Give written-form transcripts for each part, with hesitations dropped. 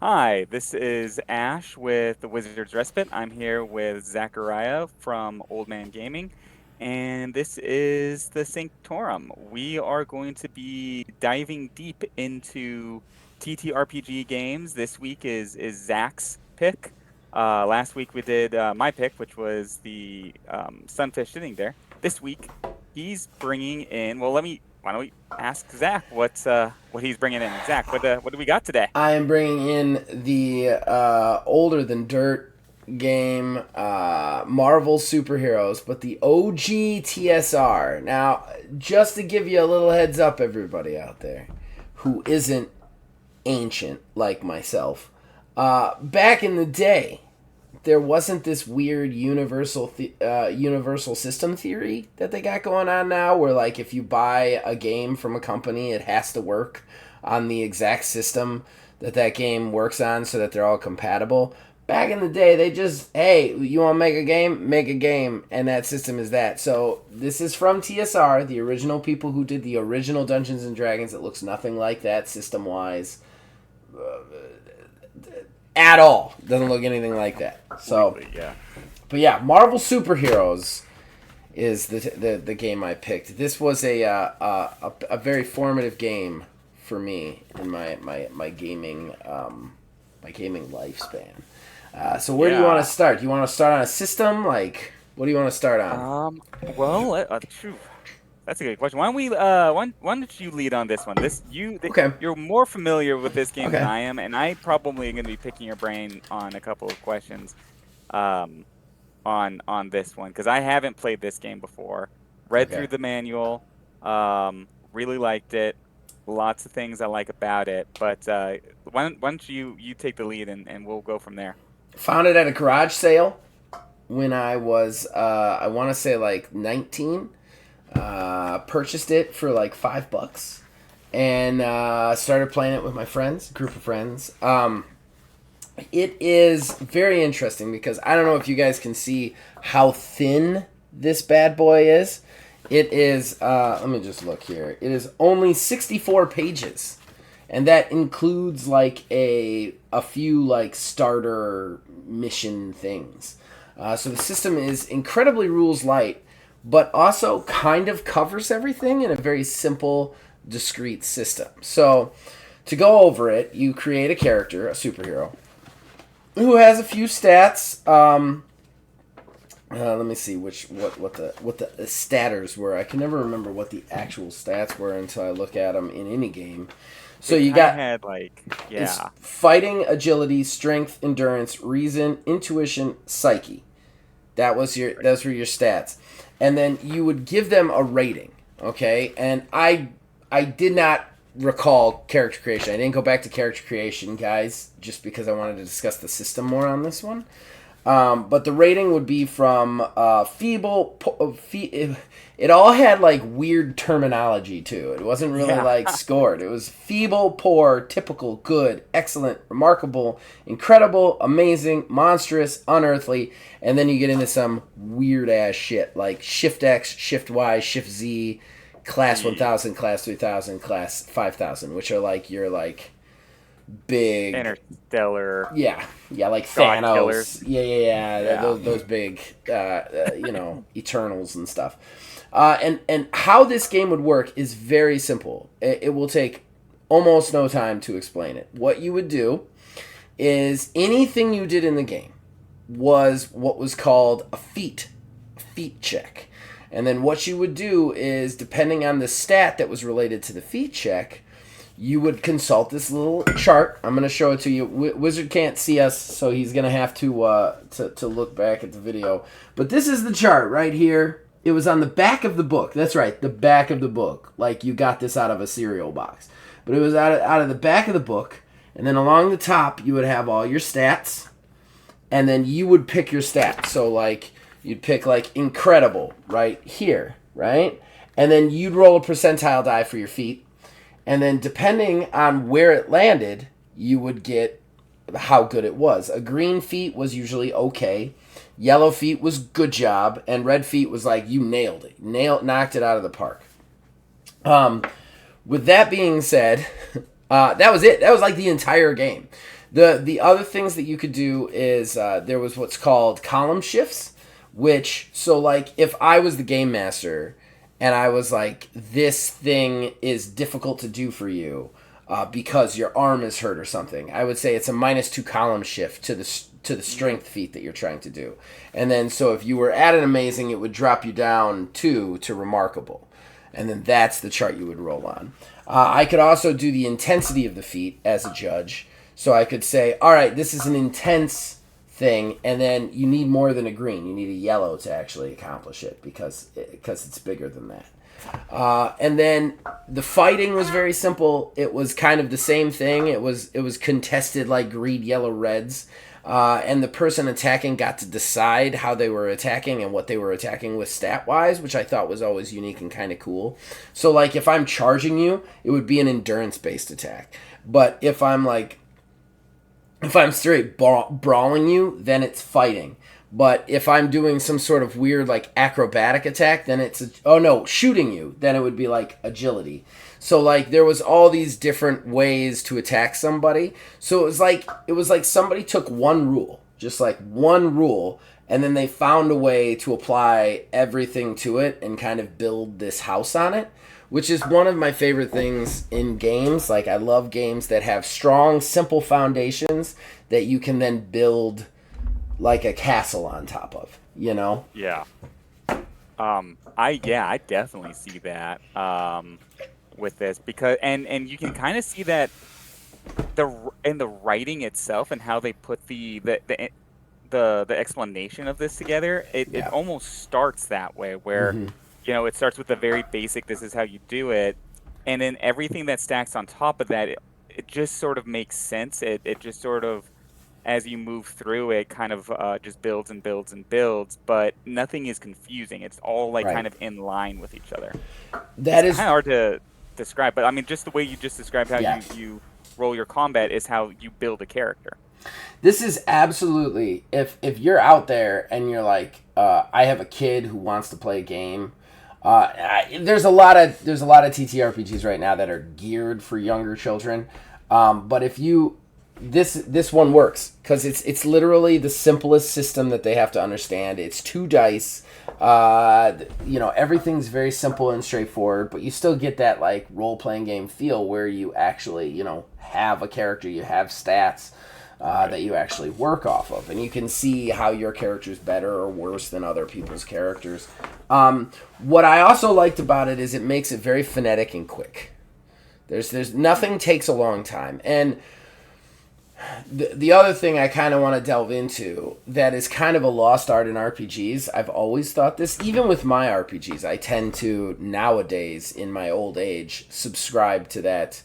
Hi, this is Ash with the Wizard's Respite. I'm here with Zachariah from Old Man Gaming, and this is the Sanctorum. We are going to be diving deep into TTRPG games. This week is Zach's pick. Last week we did my pick, which was the Sunfish Sitting There. This week he's bringing in. Well, why don't we ask Zach what he's bringing in? Zach, what do we got today? I am bringing in the older than dirt game Marvel Superheroes, but the OG TSR. Now, just to give you a little heads up, everybody out there who isn't ancient like myself, back in the day, there wasn't this weird universal system theory that they got going on now, where like if you buy a game from a company, it has to work on the exact system that game works on, so that they're all compatible. Back in the day, they just, hey, you want to make a game, and that system is that. So this is from TSR, the original people who did the original Dungeons and Dragons. It looks nothing like that system wise at all. Doesn't look anything like that. So, Completely, yeah. but yeah, Marvel Superheroes is the game I picked. This was a very formative game for me in my gaming lifespan. So where do you want Yeah. to start? Do you want to start on a system? Like, what do you want to start on? Well, phew, that's a good question. Why don't you lead on this one? Okay, You're more familiar with this game than okay, I am, and I probably am going to be picking your brain on a couple of questions, um, on this one because I haven't played this game before. Read okay. through the manual, really liked it. Lots of things I like about it, but why don't you take the lead and we'll go from there. Found it at a garage sale when I was I want to say like 19. Purchased it for like $5 and started playing it with my friends, group of friends. It is very interesting because I don't know if you guys can see how thin this bad boy is. It is, let me just look here. It is only 64 pages. And that includes like a few like starter mission things. So the system is incredibly rules light, but also kind of covers everything in a very simple, discrete system. So to go over it, you create a character, a superhero, who has a few stats. Let me see what the statters were. I can never remember what the actual stats were until I look at them in any game. So It you kind of got had like, is yeah. fighting, agility, strength, endurance, reason, intuition, psyche. Those were your stats, and then you would give them a rating. Okay, and I did not recall character creation. I didn't go back to character creation, guys, just because I wanted to discuss the system more on this one. But the rating would be from feeble. It all had like weird terminology too. It wasn't really Yeah. like scored. It was feeble, poor, typical, good, excellent, remarkable, incredible, amazing, monstrous, unearthly, and then you get into some weird ass shit like Shift X, Shift Y, Shift Z, Class Jeez. 1000, Class 3000, Class 5000, which are like your like big, Interstellar yeah, like God killers. Thanos. Yeah. Yeah. Those big, Eternals and stuff. And how this game would work is very simple. It will take almost no time to explain it. What you would do is anything you did in the game was what was called a feat check. And then what you would do is, depending on the stat that was related to the feat check, you would consult this little chart. I'm going to show it to you. Wizard can't see us, so he's going to have to look back at the video. But this is the chart right here. It was on the back of the book. That's right, the back of the book. Like you got this out of a cereal box. But it was out of the back of the book. And then along the top, you would have all your stats. And then you would pick your stats. So, like, you'd pick, like, incredible right here, right? And then you'd roll a percentile die for your feat. And then depending on where it landed, you would get how good it was. A green feat was usually okay. Yellow feat was good job. And red feat was like you nailed it. Knocked it out of the park. Um, with that being said, that was it. That was like the entire game. The other things that you could do is there was what's called column shifts, which so like if I was the game master and I was like, this thing is difficult to do for you because your arm is hurt or something, I would say it's a -2 column shift to the strength feat that you're trying to do. And then so if you were at an amazing, it would drop you down 2 to remarkable. And then that's the chart you would roll on. I could also do the intensity of the feat as a judge. So I could say, all right, this is an intense thing, and then you need more than a green. You need a yellow to actually accomplish it because it's bigger than that. And then the fighting was very simple. It was kind of the same thing. It was contested like green, yellow, reds. And the person attacking got to decide how they were attacking and what they were attacking with stat wise, which I thought was always unique and kind of cool. So, like, if I'm charging you, it would be an endurance based attack. But if I'm straight brawling you, then it's fighting. But if I'm doing some sort of weird, like, acrobatic attack, then shooting you, then it would be, like, agility. So, like, there was all these different ways to attack somebody. So it was like somebody took one rule, just like one rule, and then they found a way to apply everything to it and kind of build this house on it, which is one of my favorite things in games. Like, I love games that have strong, simple foundations that you can then build like a castle on top of, you know? Yeah. I definitely see that with this because and you can kind of see that in the writing itself and how they put the explanation of this together. It Yeah. almost starts that way where Mm-hmm. it starts with the very basic, this is how you do it, and then everything that stacks on top of that, it just sort of makes sense. It just sort of, as you move through it, kind of just builds and builds and builds, but nothing is confusing. It's all like Right. kind of in line with each other. It's That kind is, of hard to describe, but I mean, just the way you just described how yeah. you roll your combat is how you build a character. This is absolutely, if you're out there and you're like, I have a kid who wants to play a game. There's a lot of TTRPGs right now that are geared for younger children. But if you this one works because it's literally the simplest system that they have to understand. It's 2 dice. Everything's very simple and straightforward, but you still get that like role playing game feel where you actually have a character, you have stats. Right. That you actually work off of, and you can see how your character's better or worse than other people's characters. What I also liked about it is it makes it very phonetic and quick. There's nothing takes a long time, and the other thing I kind of want to delve into that is kind of a lost art in RPGs. I've always thought this, even with my RPGs, I tend to nowadays in my old age subscribe to that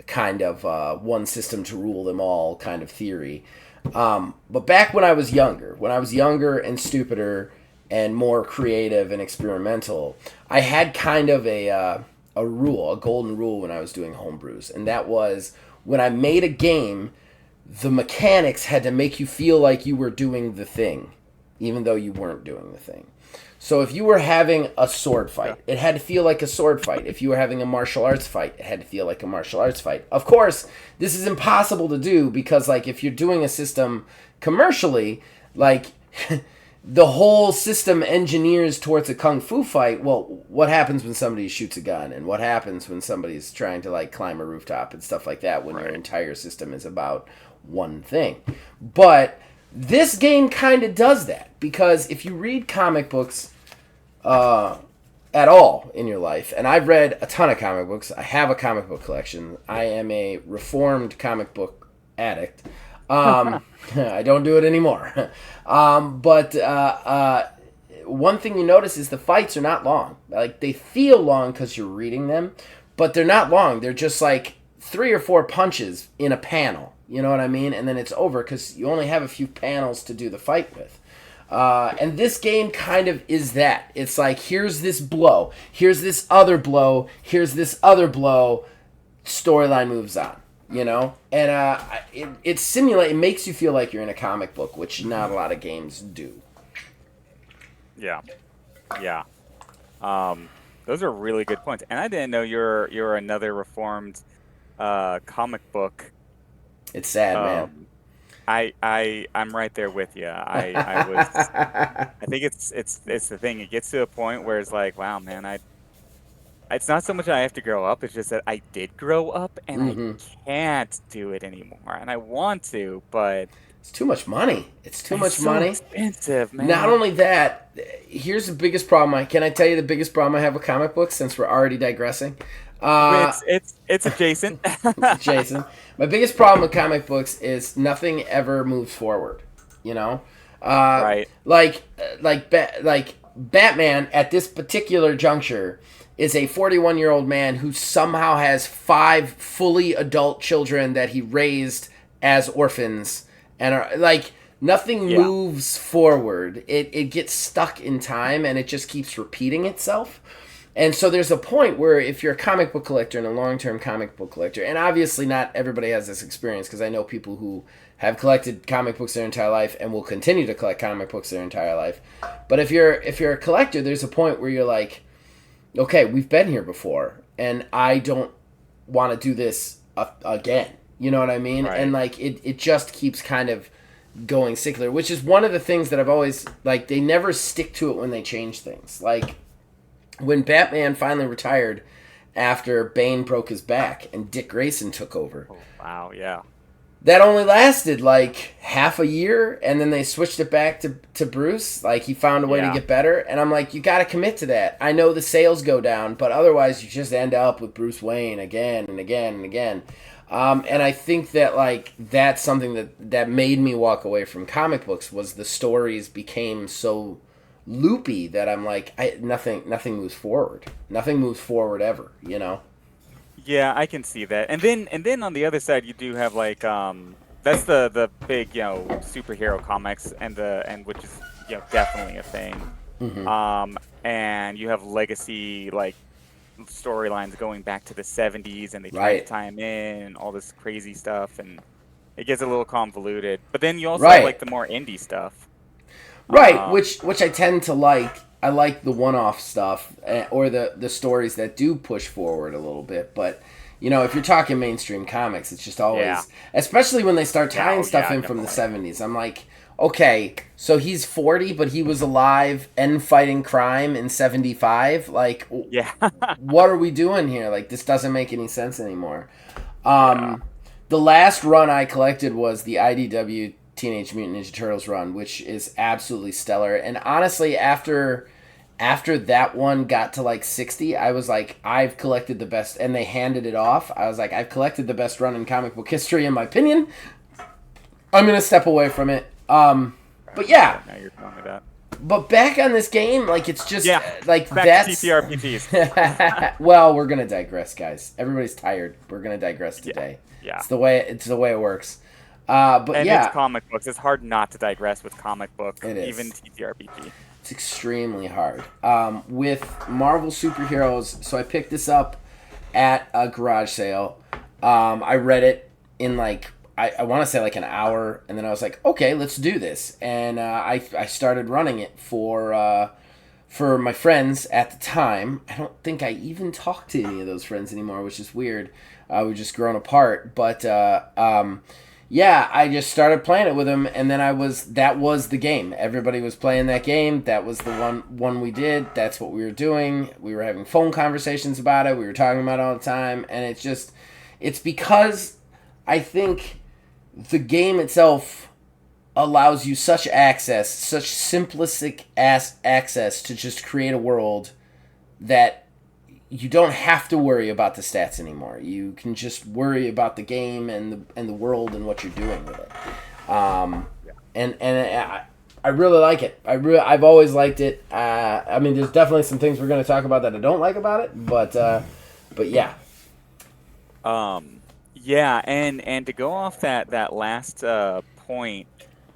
kind of one system to rule them all kind of theory. But back when I was younger and stupider and more creative and experimental, I had kind of a rule, a golden rule when I was doing homebrews, and that was when I made a game, the mechanics had to make you feel like you were doing the thing, even though you weren't doing the thing. So if you were having a sword Yeah. fight, it had to feel like a sword fight. If you were having a martial arts fight, it had to feel like a martial arts fight. Of course, this is impossible to do because, like, if you're doing a system commercially, like, the whole system engineers towards a kung fu fight. Well, what happens when somebody shoots a gun, and what happens when somebody's trying to like climb a rooftop and stuff like that? When your Right. entire system is about one thing, but this game kind of does that because if you read comic books at all in your life, and I've read a ton of comic books, I have a comic book collection. I am a reformed comic book addict. I don't do it anymore. But one thing you notice is the fights are not long. Like, they feel long because you're reading them, but they're not long. They're just like 3 or 4 punches in a panel. You know what I mean? And then it's over because you only have a few panels to do the fight with. And this game kind of is that. It's like, here's this blow, here's this other blow, here's this other blow, storyline moves on, And it makes you feel like you're in a comic book, which not a lot of games do. Yeah. Yeah. Those are really good points. And I didn't know you're another reformed comic book It's sad, man. I'm right there with you. I think it's the thing. It gets to a point where it's like, wow, man, it's not so much I have to grow up, it's just that I did grow up and I Mm-hmm. can't do it anymore. And I want to, but It's too much money. It's too it's much so money. expensive, Not man. only that, here's the biggest problem. Can I tell you the biggest problem I have with comic books? Since we're already digressing, uh, It's adjacent. it's Jason. My biggest problem with comic books is nothing ever moves forward. You know, uh, Right. like Batman at this particular juncture is a 41-year-old man who somehow has five fully adult children that he raised as orphans, and are like nothing Yeah. moves forward. It gets stuck in time and it just keeps repeating itself. And so there's a point where if you're a comic book collector and a long-term comic book collector, and obviously not everybody has this experience because I know people who have collected comic books their entire life and will continue to collect comic books their entire life. But if you're a collector, there's a point where you're like, okay, we've been here before, and I don't want to do this again. You know what I mean? And Right. like it just keeps kind of going secular, which is one of the things that I've always like. They never stick to it when they change things. Like when Batman finally retired after Bane broke his back and Dick Grayson took over. Oh, wow. Yeah. That only lasted like half a year, and then they switched it back to Bruce. Like he found a way to Yeah. get better, and I'm like, you got to commit to that. I know the sales go down, but otherwise you just end up with Bruce Wayne again and again and again. And I think that like that's something that made me walk away from comic books was the stories became so loopy that I'm like, nothing moves forward. Nothing moves forward ever. You know. Yeah, I can see that. And then on the other side you do have like that's the big, superhero comics and which is, definitely a thing. Mm-hmm. And you have legacy like storylines going back to the 70s and they try to Right. tie them in and all this crazy stuff and it gets a little convoluted. But then you also have Right. like the more indie stuff. Right, Um, which I tend to like. I like the one-off stuff or the stories that do push forward a little bit. But if you're talking mainstream comics, it's just yeah. always, especially when they start Yeah, tying oh stuff yeah, in from the definitely. '70s. I'm like, okay, so he's 40, but he was alive and fighting crime in '75. Like, Yeah. what are we doing here? Like, this doesn't make any sense anymore. Yeah. Um, the last run I collected was the IDW Teenage Mutant Ninja Turtles run, which is absolutely stellar. And honestly, after that one got to like 60, I was like, I've collected the best, and they handed it off. I was like, I've collected the best run in comic book history, in my opinion. I'm gonna step away from it. But yeah, Now you're telling me that. but back on this game, like it's just Yeah. like Back to that's. TTRPGs. Well, we're gonna digress, guys. Everybody's tired. We're gonna digress Yeah. today. Yeah. It's the way it works. But And it's yeah, comic books. It's hard not to digress with comic book, it even is. TTRPG. It's extremely hard. With Marvel superheroes, so I picked this up at a garage sale. I read it in like I want to say like an hour, and then I was like, okay, let's do this, and I started running it for my friends at the time. I don't think I even talked to any of those friends anymore, which is weird. We've just grown apart, but yeah, I just started playing it with them, and then that was the game. Everybody was playing that game. That was the one we did. That's what we were doing. We were having phone conversations about it. We were talking about it all the time, and it's because I think the game itself allows you such simplistic ass access to just create a world that you don't have to worry about the stats anymore. You can just worry about the game and the world and what you're doing with it. Yeah. And I really like it. I've always liked it. I mean, there's definitely some things we're going to talk about that I don't like about it, but yeah. Yeah, and to go off that last point,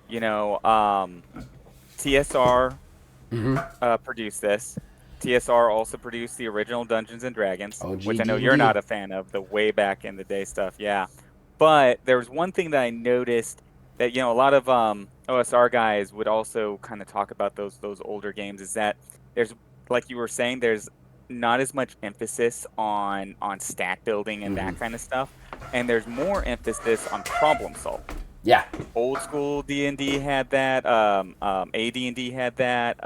you know, TSR Mm-hmm. produced this. TSR also produced the original Dungeons and Dragons, which OG I know you're D&D. not a fan of, the way back in the day stuff. Yeah. But there was one thing that I noticed that, a lot of OSR guys would also kind of talk about those older games is that there's, like you were saying, there's not as much emphasis on stat building and Mm-hmm. that kind of stuff, and there's more emphasis on problem solving. Yeah. Old school D&D had that. AD&D had that.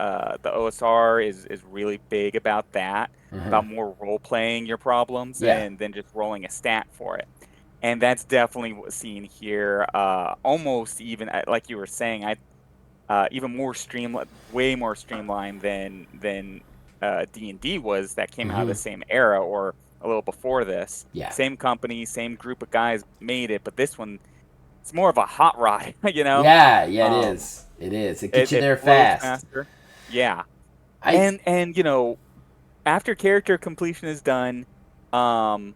The OSR is really big about that, Hmm. about more role playing your problems Yeah. and then just rolling a stat for it. And that's definitely what's seen here. Almost even like you were saying, I even more streamlined, way more streamlined than D&D was that came out of Hmm. the same era or a little before this. Yeah. Same company, same group of guys made it, but this one it's more of a hot rod, you know. Yeah. Yeah. It Um, is. It is. It gets it you it there flows fast. faster. Yeah, I. and after character completion is done, um,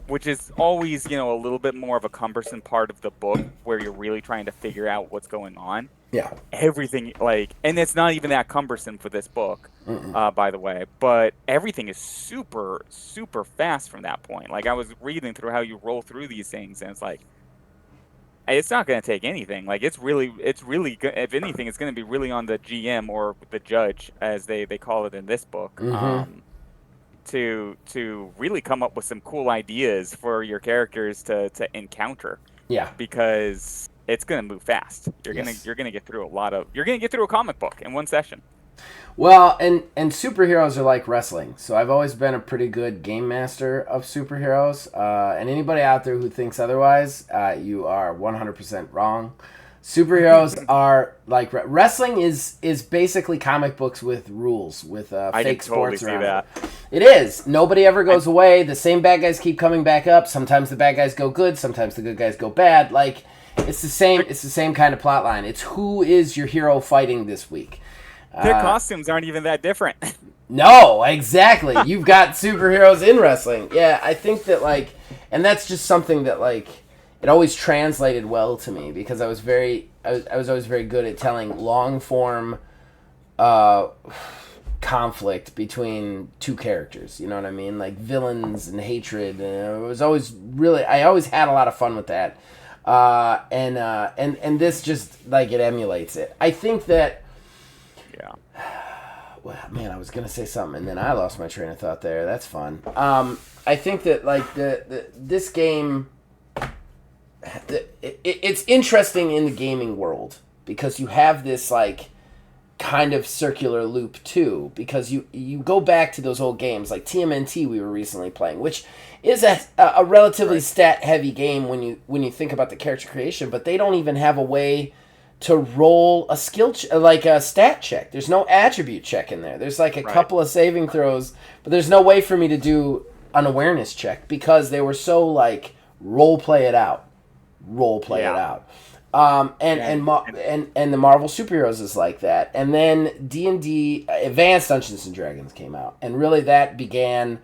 which is always a little bit more of a cumbersome part of the book where you're really trying to figure out what's going on. Yeah. Everything and it's not even that cumbersome for this book, Mm-mm. by the way, but everything is super super fast from that point. Like I was reading through how you roll through these things, and it's like it's not going to take anything. Like it's really good. If anything, it's going to be really on the GM or the judge, as they call it in this book, Hmm. to really come up with some cool ideas for your characters to encounter, Yeah. because it's going to move fast. Yes. You're gonna get through you're gonna get through a comic book in one session. Well, and superheroes are like wrestling. So I've always been a pretty good game master of superheroes. And anybody out there who thinks otherwise, you are 100% wrong. Superheroes are like wrestling is basically comic books with rules, with I can fake totally sports see around it. that. It is. Nobody ever I goes away. The same bad guys keep coming back up. Sometimes the bad guys go good. Sometimes the good guys go bad. Like it's the same. It's the same kind of plot line. It's who is your hero fighting this week. their Uh, costumes aren't even that different. no, exactly. You've got superheroes in wrestling. Yeah, I think that like, and that's just something that like, it always translated well to me because I was always very good at telling long form, uh, conflict between two characters. You know what I mean? Like villains and hatred. And it was always really, I always had a lot of fun with that. And this just like it emulates it. I think that Yeah. well, man, I was gonna say something and then I lost my train of thought there. That's fun. I think that like the this game, it's interesting in the gaming world because you have this like kind of circular loop too because you go back to those old games like TMNT we were recently playing, which is a relatively Right. stat heavy game when you think about the character creation, but they don't even have a way to roll a like a stat check. There's no attribute check in there. There's like a Right. couple of saving throws, but there's no way for me to do an awareness check because they were so like role play it Yeah. out. And And the Marvel superheroes is like that. And then D&D Advanced Dungeons and Dragons came out, and really that began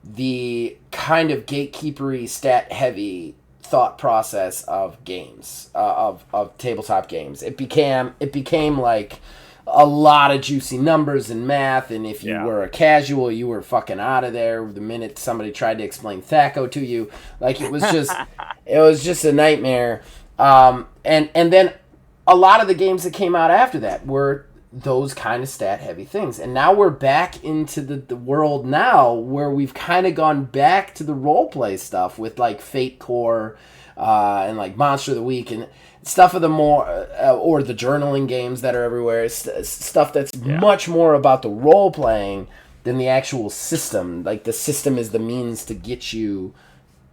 the kind of gatekeepery, stat heavy thought process of games, of tabletop games. It became like a lot of juicy numbers and math, and if you yeah. were a casual, you were fucking out of there the minute somebody tried to explain Thaco to you. Like it was just a nightmare. And then a lot of the games that came out after that were those kind of stat heavy things. And now we're back into the world now where we've kind of gone back to the role play stuff with like Fate Core and like Monster of the Week and stuff of the more or the journaling games that are everywhere. Stuff that's Yeah. much more about the role playing than the actual system. Like the system is the means to get you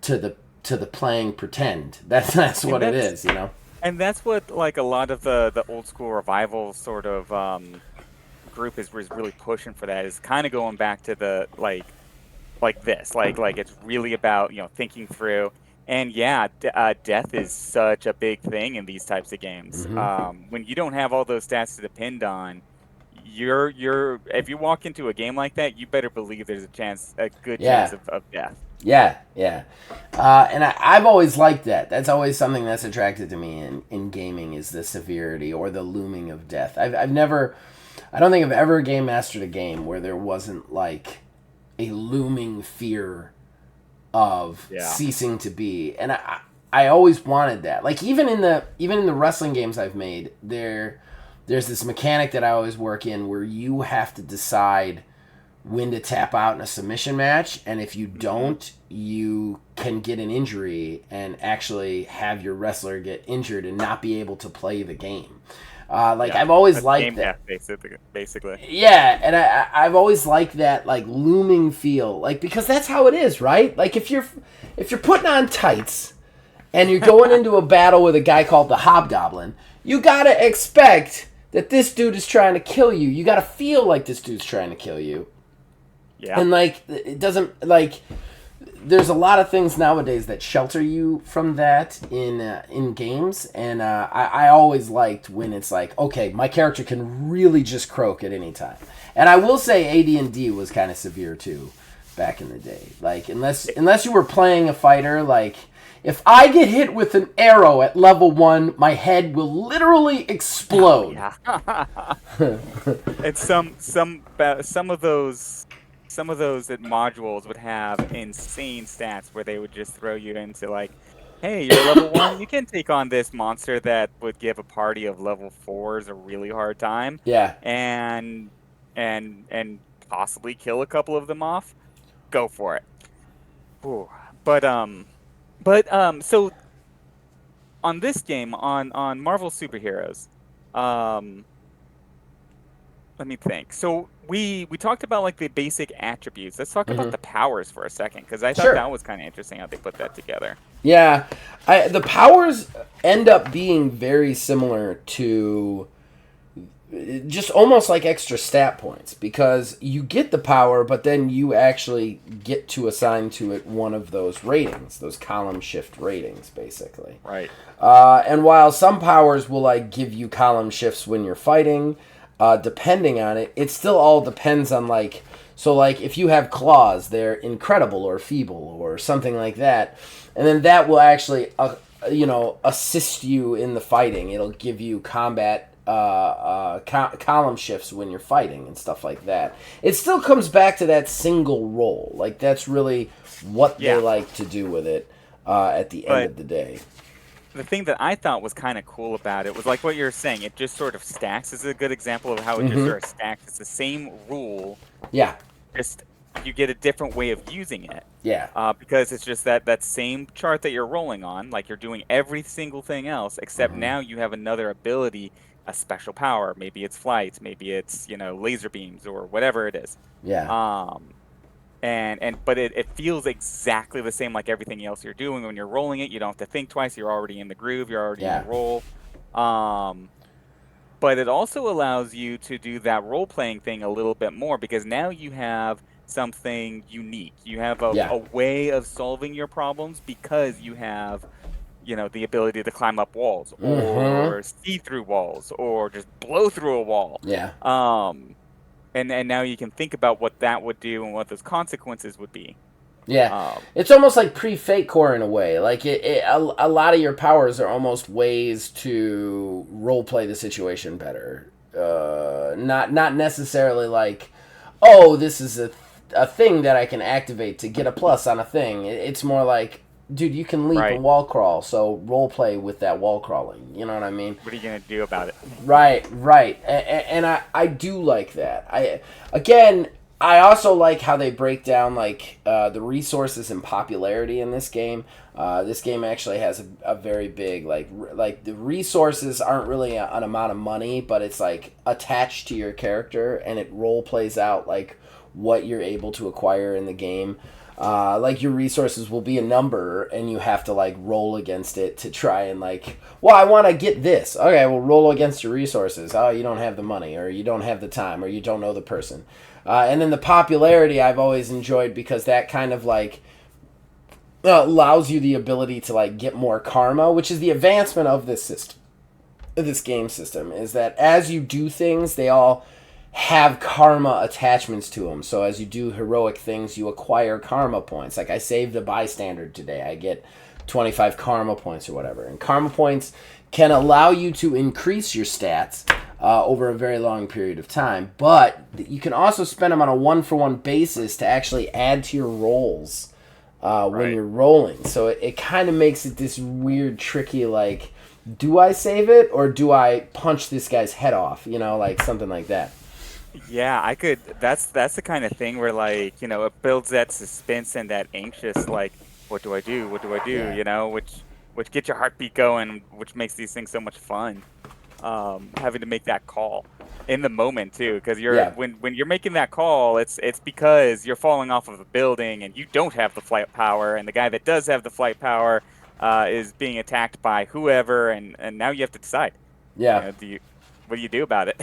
to the playing pretend. That's And what it that's is, you know. and that's what like a lot of the old school revival sort of group is really pushing for, that is kind of going back to the like this like it's really about thinking through. And yeah, death is such a big thing in these types of games. Hmm. When you don't have all those stats to depend on, you're if you walk into a game like that, you better believe there's a good chance Yeah. of death. Yeah, yeah, and I've always liked that. That's always something that's attracted to me in gaming is the severity or the looming of death. I've never, I don't think I've ever game mastered a game where there wasn't like a looming fear of Yeah. ceasing to be, and I always wanted that. Like even in the wrestling games I've made, there's this mechanic that I always work in where you have to decide when to tap out in a submission match, and if you Hmm. don't, you can get an injury and actually have your wrestler get injured and not be able to play the game. Like Yeah, I've always that's liked game that. death, basically. Yeah, and I've always liked that like looming feel, like because that's how it is, right? Like if you're putting on tights and you're going into a battle with a guy called the Hobgoblin, you gotta expect that this dude is trying to kill you. You gotta feel like this dude's trying to kill you, Yeah. and like it doesn't like there's a lot of things nowadays that shelter you from that in games, and I always liked when it's like, okay, my character can really just croak at any time. And I will say AD&D was kind of severe too back in the day. Like unless you were playing a fighter, like if I get hit with an arrow at level 1, my head will literally Oh explode. yeah. And some of those modules would have insane stats where they would just throw you into like, hey, you're level one, you can take on this monster that would give a party of level fours a really hard time, Yeah. and and possibly kill a couple of them off. Go for it. Ooh. But so on this game on Marvel superheroes, um let me think. So we talked about like the basic attributes. Let's talk about Hmm. the powers for a second because I thought Sure. that was kind of interesting how they put that together. Yeah, the powers end up being very similar to just almost like extra stat points because you get the power, but then you actually get to assign to it one of those ratings, those column shift ratings, basically. Right. And while some powers will like give you column shifts when you're fighting, depending on it, it still all depends on like so like if you have claws, they're incredible or feeble or something like that, and then that will actually assist you in the fighting. It'll give you combat column shifts when you're fighting and stuff like that. It still comes back to that single roll. Like that's really what they Yeah. like to do with it at the end But of the day. the thing that I thought was kind of cool about it was like what you're saying. It just sort of stacks. This is a good example of how it just Hmm. sort of stacks. It's the same rule, Yeah, just you get a different way of using it. yeah, Because it's just that same chart that you're rolling on, like you're doing every single thing else, except hmm, now you have another ability, a special power. Maybe it's flight, maybe it's, laser beams or whatever it is. yeah, Um, and but it feels exactly the same like everything else you're doing when you're rolling it. You don't have to think twice. You're already in the groove. You're already in the yeah, roll. Um, but it also allows you to do that role playing thing a little bit more because now you have something unique. You have yeah, a way of solving your problems because you have, the ability to climb up walls hmm, or see through walls or just blow through a wall. yeah, Um, and now you can think about what that would do and what those consequences would be. yeah. Um, It's almost like pre-fate core in a way. Like a lot of your powers are almost ways to role play the situation better. Not necessarily like, oh, this is a thing that I can activate to get a plus on a thing. It's more like, dude, you can leap and right. wall crawl, so role play with that wall crawling. You know what I mean? What are you gonna do about it? Right, right, and I do like that. Again, I also like how they break down like the resources and popularity in this game. This game actually has a very big like the resources aren't really an amount of money, but it's like attached to your character, and it role plays out like what you're able to acquire in the game. Like your resources will be a number and you have to like roll against it to try and like, well, I want to get this. Okay, well, roll against your resources. Oh, you don't have the money or you don't have the time or you don't know the person. And then the popularity I've always enjoyed because that kind of like allows you the ability to like get more karma, which is the advancement of this system, this game system, is that as you do things, they all have karma attachments to them. So as you do heroic things, you acquire karma points. Like I saved a bystander today, I get 25 karma points or whatever. And karma points can allow you to increase your stats over a very long period of time, but you can also spend them on a one-for-one basis to actually add to your rolls when Right. you're rolling. So it kind of makes it this weird, tricky, like, do I save it or do I punch this guy's head off? You know, like something like that. Yeah, I could. That's the kind of thing where, like, it builds that suspense and that anxious, like, what do I do? What do I do? Yeah. Which gets your heartbeat going, which makes these things so much fun. Having to make that call in the moment too, because Yeah. when you're making that call, it's because you're falling off of a building and you don't have the flight power, and the guy that does have the flight power is being attacked by whoever, and now you have to decide, Yeah. do you what do you do about it?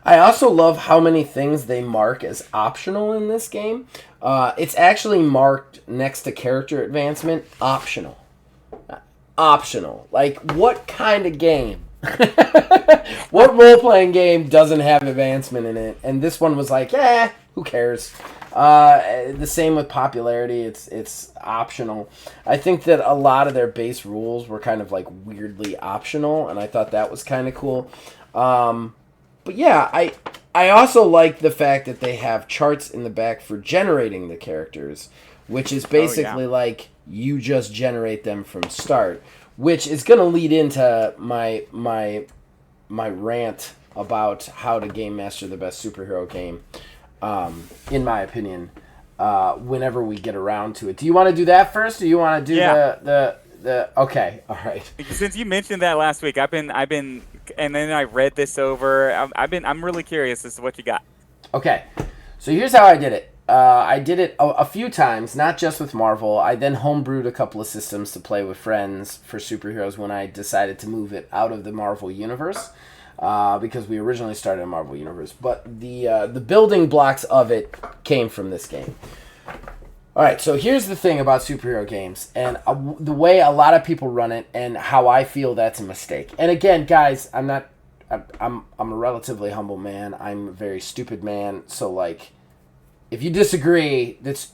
I also love how many things they mark as optional in this game. It's actually marked next to character advancement optional. Optional. Like, what kind of game? What role playing game doesn't have advancement in it? And this one was like, yeah, who cares? The same with popularity. It's optional. I think that a lot of their base rules were kind of like weirdly optional, and I thought that was kind of cool. But yeah, I also like the fact that they have charts in the back for generating the characters, which is Oh yeah. basically like you just generate them from start, which is going to lead into my rant about how to game master the best superhero game, in my opinion. Whenever we get around to it, do you want to do that first, or do you want to do Yeah. the? Okay, all right. Since you mentioned that last week, and then I read this over. I'm really curious as to what you got. Okay, so here's how I did it. I did it a few times, not just with Marvel. I then homebrewed a couple of systems to play with friends for superheroes when I decided to move it out of the Marvel universe, because we originally started in Marvel universe. But the building blocks of it came from this game. All right, so here's the thing about superhero games and the way a lot of people run it, and how I feel that's a mistake. And again, guys, I'm not. I'm a relatively humble man. I'm a very stupid man. So like, if you disagree, that's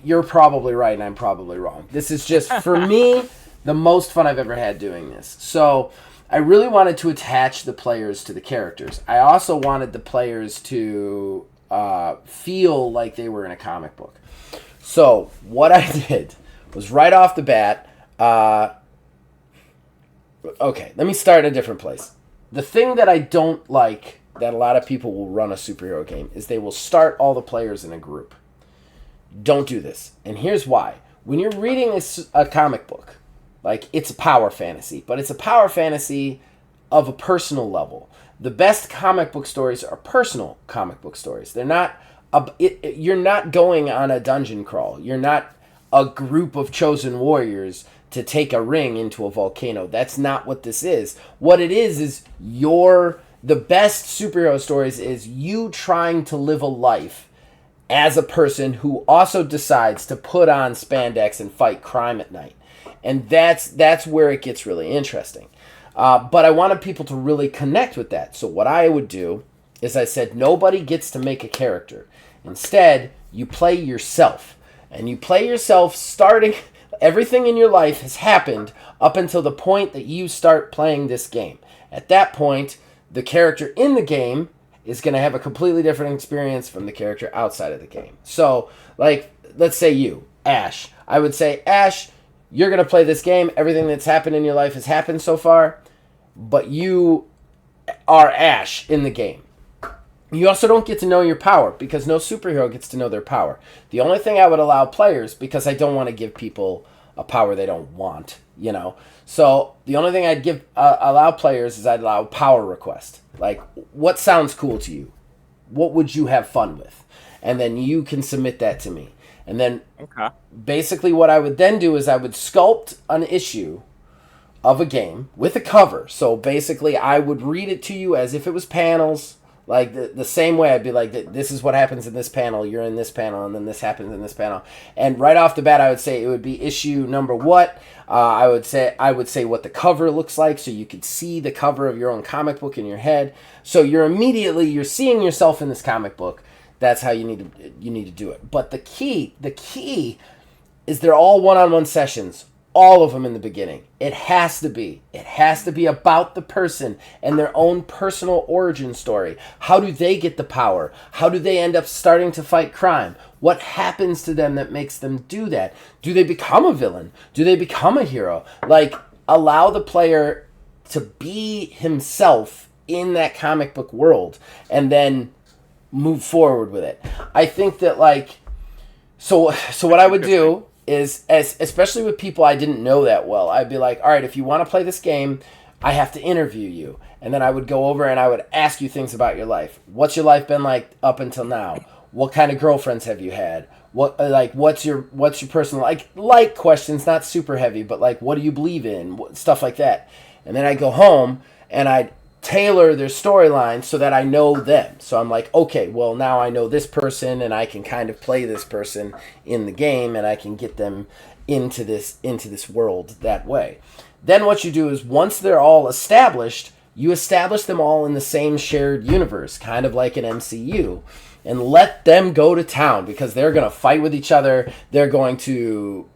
you're probably right and I'm probably wrong. This is just for me the most fun I've ever had doing this. So I really wanted to attach the players to the characters. I also wanted the players to feel like they were in a comic book. So what I did was right off the bat. Okay, let me start in a different place. The thing that I don't like that a lot of people will run a superhero game is they will start all the players in a group. Don't do this. And here's why. When you're reading a comic book, like it's a power fantasy, but it's a power fantasy of a personal level. The best comic book stories are personal comic book stories. They're not you're not going on a dungeon crawl. You're not a group of chosen warriors to take a ring into a volcano. That's not what this is. What it is the best superhero stories is you trying to live a life as a person who also decides to put on spandex and fight crime at night. And that's where it gets really interesting. But I wanted people to really connect with that. So what I would do is I said nobody gets to make a character. Instead, you play yourself. And you play yourself starting everything in your life has happened up until the point that you start playing this game. At that point, the character in the game is going to have a completely different experience from the character outside of the game. So, like, let's say you, Ash. I would say, Ash, you're going to play this game. Everything that's happened in your life has happened so far, but you are Ash in the game. You also don't get to know your power because no superhero gets to know their power. The only thing I would allow players, because I don't want to give people a power they don't want, So the only thing I'd give allow players is I'd allow power request. Like, what sounds cool to you? What would you have fun with? And then you can submit that to me. And then Okay. basically what I would then do is I would sculpt an issue of a game with a cover. So basically I would read it to you as if it was panels. Like the same way I'd be like, this is what happens in this panel, you're in this panel, and then this happens in this panel. And right off the bat, I would say it would be issue number what. I would say what the cover looks like, so you could see the cover of your own comic book in your head. So you're seeing yourself in this comic book. That's how you need to do it. But the key is they're all one-on-one sessions, all of them in the beginning. It has to be about the person and their own personal origin story. How do they get the power? How do they end up starting to fight crime? What happens to them that makes them do that? Do they become a villain? Do they become a hero? Like, allow the player to be himself in that comic book world, and then move forward with it. I think that like so what That's I would interesting. do is, especially with people I didn't know that well, I'd be like, all right, if you want to play this game, I have to interview you, and then I would go over and I would ask you things about your life. What's your life been like up until now? What kind of girlfriends have you had? What like what's your personal like questions, not super heavy, but like what do you believe in? Stuff like that. And then I go home and I tailor their storyline so that I know them. So I'm like, okay, well now I know this person and I can kind of play this person in the game and I can get them into this world that way. Then what you do is once they're all established, you establish them all in the same shared universe, kind of like an MCU, and let them go to town because they're going to fight with each other. They're going to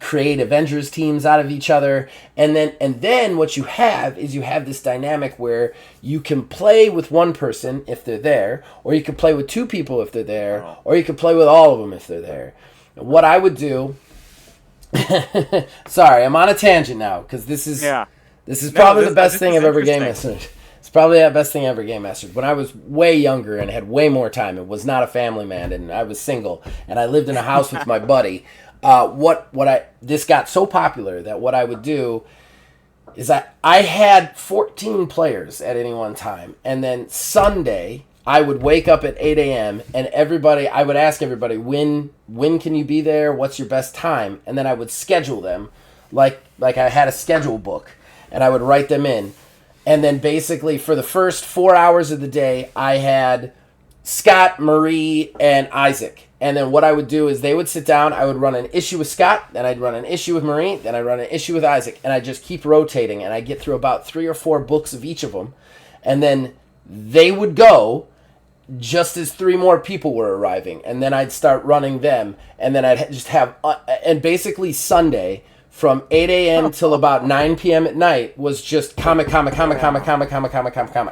create Avengers teams out of each other, and then what you have is you have this dynamic where you can play with one person if they're there, or you can play with two people if they're there, Oh, or you can play with all of them if they're there. What I would do, sorry, I'm on a tangent now because this is yeah. this is No, probably the this best this thing is I've ever game interesting. mastered. It's probably the best thing I ever game mastered. When I was way younger and had way more time and was not a family man and I was single and I lived in a house with my buddy, this got so popular that what I would do is I had 14 players at any one time, and then Sunday I would wake up at 8 a.m. and I would ask everybody when can you be there, what's your best time, and then I would schedule them like I had a schedule book, and I would write them in, and then basically for the first 4 hours of the day I had Scott, Marie, and Isaac. And then what I would do is they would sit down, I would run an issue with Scott, then I'd run an issue with Marie, then I'd run an issue with Isaac, and I just keep rotating, and I get through about 3 or 4 books of each of them, and then they would go just as 3 more people were arriving, and then I'd start running them, and then I'd just have, and basically Sunday from 8 a.m. till about 9 p.m. at night was just Wow. comic,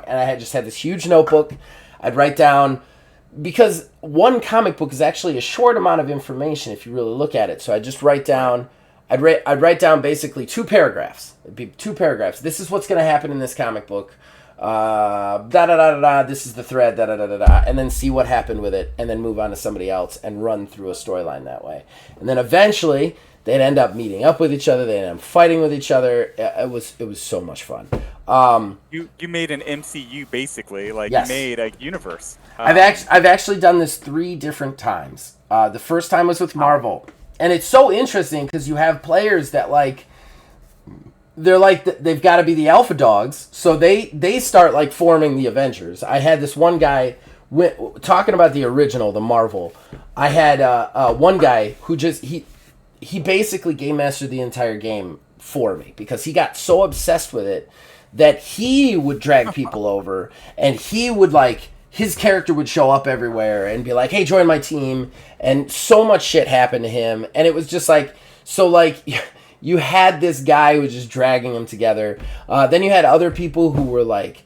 and I had just had this huge notebook. I'd write down because one comic book is actually a short amount of information if you really look at it. So I just write Right. down. I'd write down basically 2 paragraphs. It'd be 2 paragraphs. This is what's going to happen in this comic book. Da da da da da. This is the thread. Da da da da da. And then see what happened with it, and then move on to somebody else and run through a storyline that way. And then eventually they'd end up meeting up with each other. They'd end up fighting with each other. It was so much fun. You made an MCU basically, like you Yes. made a universe. I've actually done this 3 different times. The first time was with Wow. Marvel, and it's so interesting because you have players that they're like they've got to be the alpha dogs, so they start like forming the Avengers. I had this one guy talking about the original, the Marvel. I had one guy who just he basically game mastered the entire game for me because he got so obsessed with it that he would drag people over and he would like his character would show up everywhere and be like, "Hey, join my team." And so much shit happened to him, and it was just like so like you had this guy who was just dragging them together. Then you had other people who were like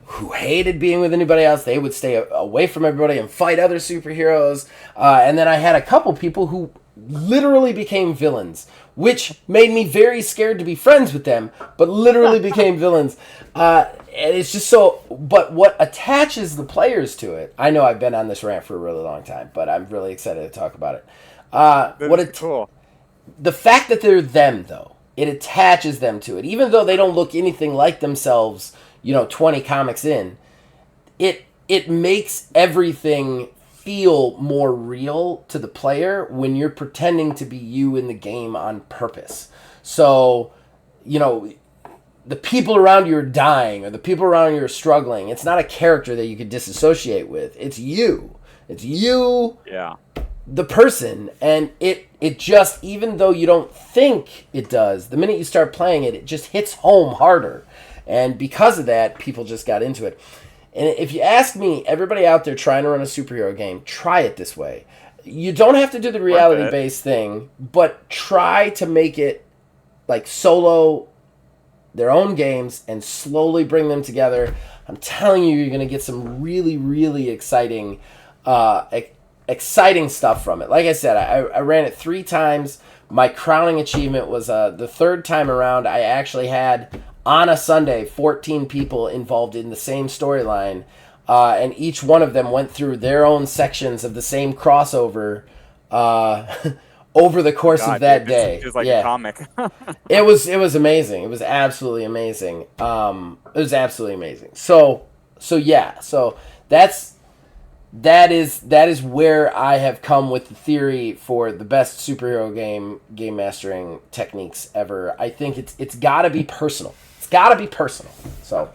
who hated being with anybody else. They would stay away from everybody and fight other superheroes. And then I had a couple people who literally became villains, which made me very scared to be friends with them, but literally became villains. And it's just so. But what attaches the players to it? I know I've been on this rant for a really long time, but I'm really excited to talk about it. That What is it cool. the fact that they're them though, it attaches them to it, even though they don't look anything like themselves. 20 comics in, it makes everything feel more real to the player when you're pretending to be you in the game on purpose. So, you know, the people around you are dying or the people around you are struggling. It's not a character that you could disassociate with. It's you. It's you, Yeah. the person, and it just, even though you don't think it does, the minute you start playing it, it just hits home harder. And because of that, people just got into it. And if you ask me, everybody out there trying to run a superhero game, try it this way. You don't have to do the Worth it. reality-based thing, but try to make it like solo, their own games, and slowly bring them together. I'm telling you, you're going to get some really, really uh, exciting stuff from it. Like I said, I ran it 3 times. My crowning achievement was the third time around. I actually had on a Sunday 14 people involved in the same storyline. and each one of them went through their own sections of the same crossover over the Oh course of God, dude, that it's day. just like a Yeah, comic. it was amazing. It was absolutely amazing. It was absolutely amazing. So yeah, so that's that is where I have come with the theory for the best superhero game mastering techniques ever. I think it's got to be personal. It's got to be personal. So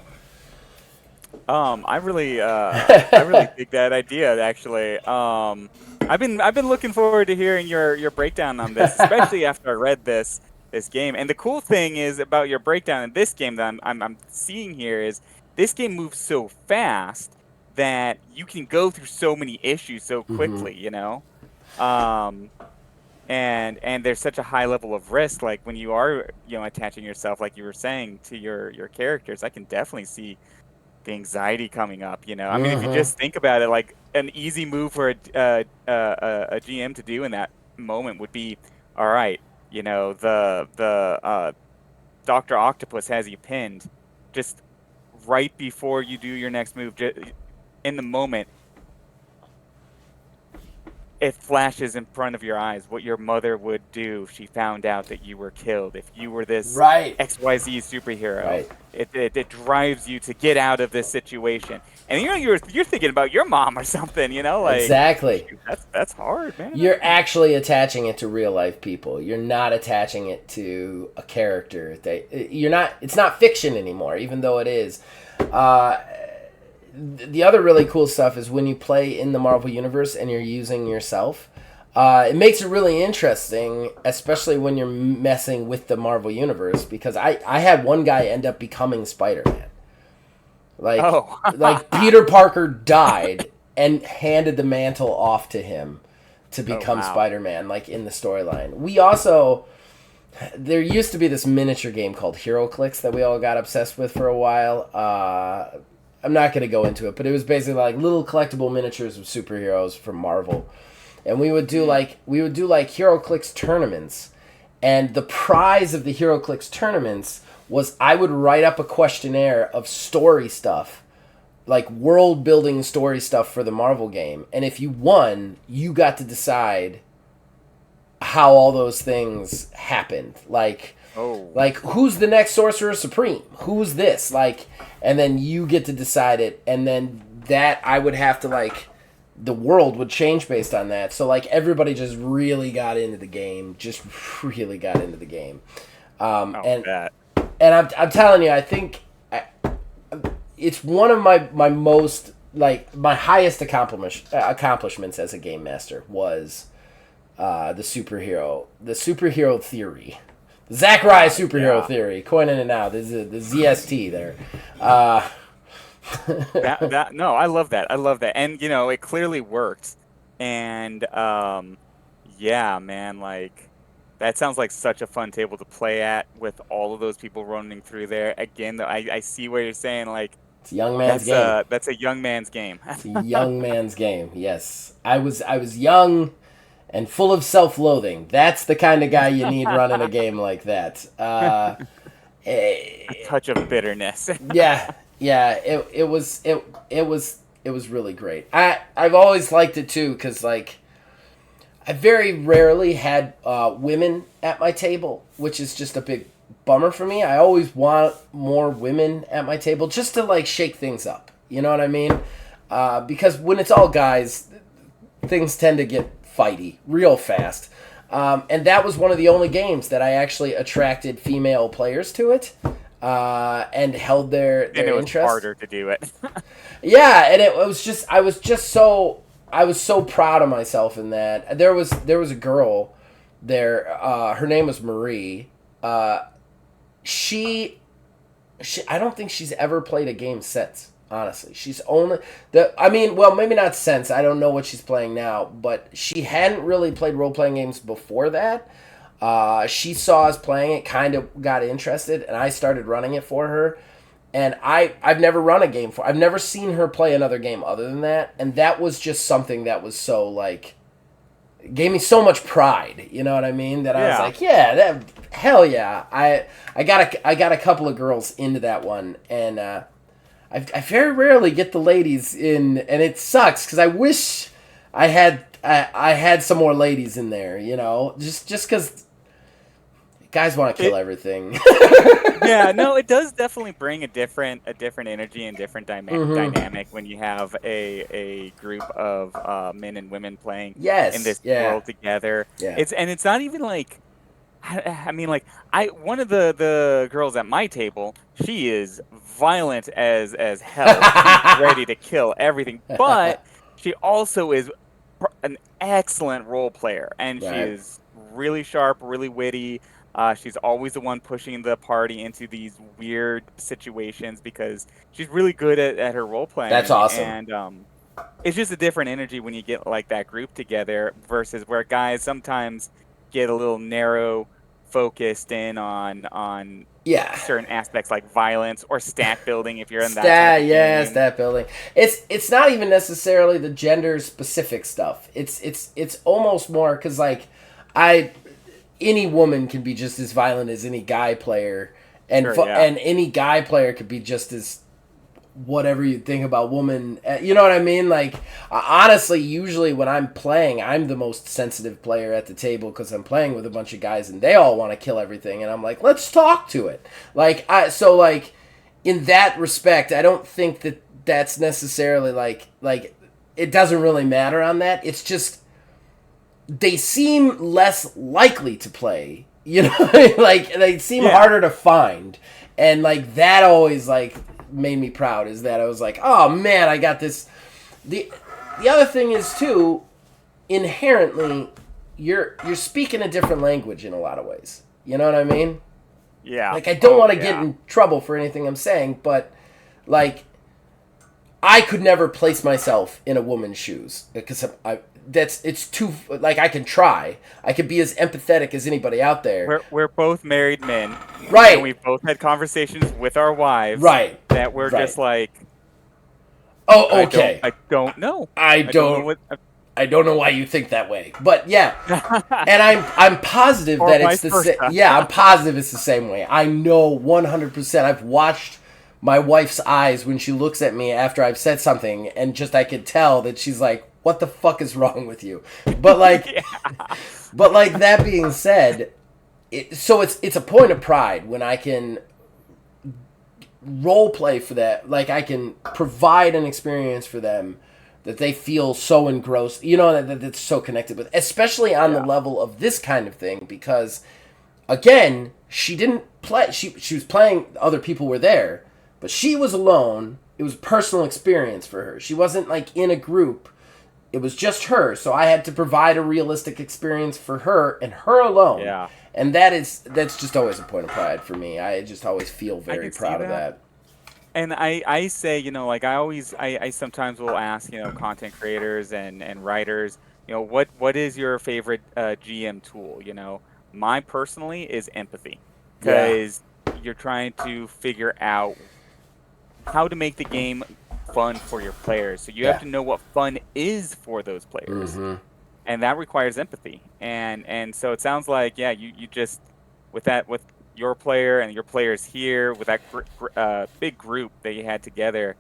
I really dig that idea actually. I've been looking forward to hearing your breakdown on this, especially after I read this game. And the cool thing is about your breakdown in this game that I'm seeing here is this game moves so fast that you can go through so many issues so quickly, you know? Um, and there's such a high level of risk, like when you are, attaching yourself, like you were saying, to your characters. I can definitely see the anxiety coming up, you know. I mean, if you just think about it, like an easy move for a GM to do in that moment would be, all right, the Doctor Octopus has you pinned, just right before you do your next move, in the moment, it flashes in front of your eyes what your mother would do if she found out that you were killed. If you were this right, XYZ superhero, right. it drives you to get out of this situation. And you're thinking about your mom or something, like Exactly. shoot, that's hard, man. You're actually attaching it to real life people. You're not attaching it to a character. You're not. It's not fiction anymore, even though it is. Uh, the other really cool stuff is when you play in the Marvel universe and you're using yourself. It makes it really interesting, especially when you're messing with the Marvel universe. Because I had one guy end up becoming Spider-Man. Oh. Like Peter Parker died and handed the mantle off to him to Oh become wow. Spider-Man, like in the storyline. We also there used to be this miniature game called HeroClix that we all got obsessed with for a while. I'm not going to go into it, but it was basically like little collectible miniatures of superheroes from Marvel, and Mm. we would do like HeroClix tournaments, and the prize of the HeroClix tournaments was I would write up a questionnaire of story stuff, like world building story stuff for the Marvel game, and if you won, you got to decide how all those things happened. Oh. Like who's the next Sorcerer Supreme? Who's this? Like, and then you get to decide it, and then that I would have to like the world would change based on that. So like everybody just really got into the game, just really got into the game. Um, Oh, and that. and I'm telling you, I think it's one of my most like my highest accomplishments as a game master was the superhero theory, Zachariah superhero Yeah. theory, coining it now. This is the ZST there. Uh, That no, I love that. I love that. And it clearly worked. And yeah, man, like that sounds like such a fun table to play at with all of those people running through there. Again, though, I see what you're saying, like it's a young man's that's game. a young man's game. It's a young man's game. Yes, I was young and full of self-loathing. That's the kind of guy you need running a game like that. A Eh, touch of bitterness. yeah, yeah. It was really great. I've always liked it too because like I very rarely had women at my table, which is just a big bummer for me. I always want more women at my table just to like shake things up. You know what I mean? Because when it's all guys, things tend to get fighty real fast. And that was one of the only games that I actually attracted female players to it and held their, And their it was interest. harder to do it. Yeah, and it was just I was so proud of myself in that. There was a girl there. Her name was Marie. Uh, she I don't think she's ever played a game since. Honestly, she's only the. I mean, well, maybe not since. I don't know what she's playing now, but she hadn't really played role playing games before that. She saw us playing it, kind of got interested, and I started running it for her. And I've never run a game for. I've never seen her play another game other than that, and that was just something that was so like gave me so much pride. You know what I mean? That I was Yeah. like, yeah, that hell yeah. I got a couple of girls into that one, and I very rarely get the ladies in, and it sucks because I wish I had some more ladies in there. You know, just because guys want to kill It everything. Yeah, no, it does definitely bring a different energy and different Mm-hmm. dynamic when you have a group of men and women playing in Yes. this Yeah. world together. Yeah. It's not even like I mean, like I one of the girls at my table, she is violent as hell. She's ready to kill everything, but she also is an excellent role player, and she Right. is really sharp, really witty. She's always the one pushing the party into these weird situations because she's really good at her role That's playing, awesome. and it's just a different energy when you get like that group together versus where guys sometimes get a little narrow focused in on Yeah. certain aspects like violence or stat building if you're in that type Stat, of yeah, game. stat building. It's not even necessarily the gender specific stuff. It's almost more because like I any woman can be just as violent as any guy player, Sure, yeah. and any guy player could be just as whatever you think about woman. You know what I mean? Like honestly, usually when I'm playing, I'm the most sensitive player at the table because I'm playing with a bunch of guys and they all want to kill everything, and I'm like, let's talk to it. Like in that respect, I don't think that that's necessarily like it doesn't really matter on that. It's just they seem less likely to play. You know, like they seem Yeah. harder to find, and like that always like made me proud. Is that I was like, oh man, I got this. the The other thing is too, inherently, you're speaking a different language in a lot of ways. You know what I mean? Yeah. Like I don't Oh, want to get yeah. in trouble for anything I'm saying, but like I could never place myself in a woman's shoes because that's it's too like I can try. I can be as empathetic as anybody out there. We're both married men, and Right. we've both had conversations with our wives Right. that we're just Right. like, Oh, okay. I don't know. I I don't know don't what I don't know why you think that way. But yeah, and I'm positive or that it's vice the same. versa. Yeah, I'm positive it's the same way. I know 100%. I've watched my wife's eyes when she looks at me after I've said something, and just I could tell that she's like, "What the fuck is wrong with you?" But like, Yeah. but like that being said, it's a point of pride when I can role play for that. Like I can provide an experience for them that they feel so engrossed, you know, that it's so connected with, especially on the Yeah. level of this kind of thing, because again, she didn't play. She was playing. Other people were there, but she was alone. It was a personal experience for her. She wasn't like in a group. It was just her. So I had to provide a realistic experience for her and her alone. Yeah. And that's just always a point of pride for me. I just always feel I very can see proud of that. that. And I say, like I sometimes will ask, content creators and writers, what is your favorite GM tool? Mine personally is empathy, Yeah. because you're trying to figure out how to make the game fun for your players. So you have Yeah. to know what fun is for those players, Mm-hmm. and that requires empathy. And so it sounds like, yeah, you just with your player and your players here with that big group that you had together,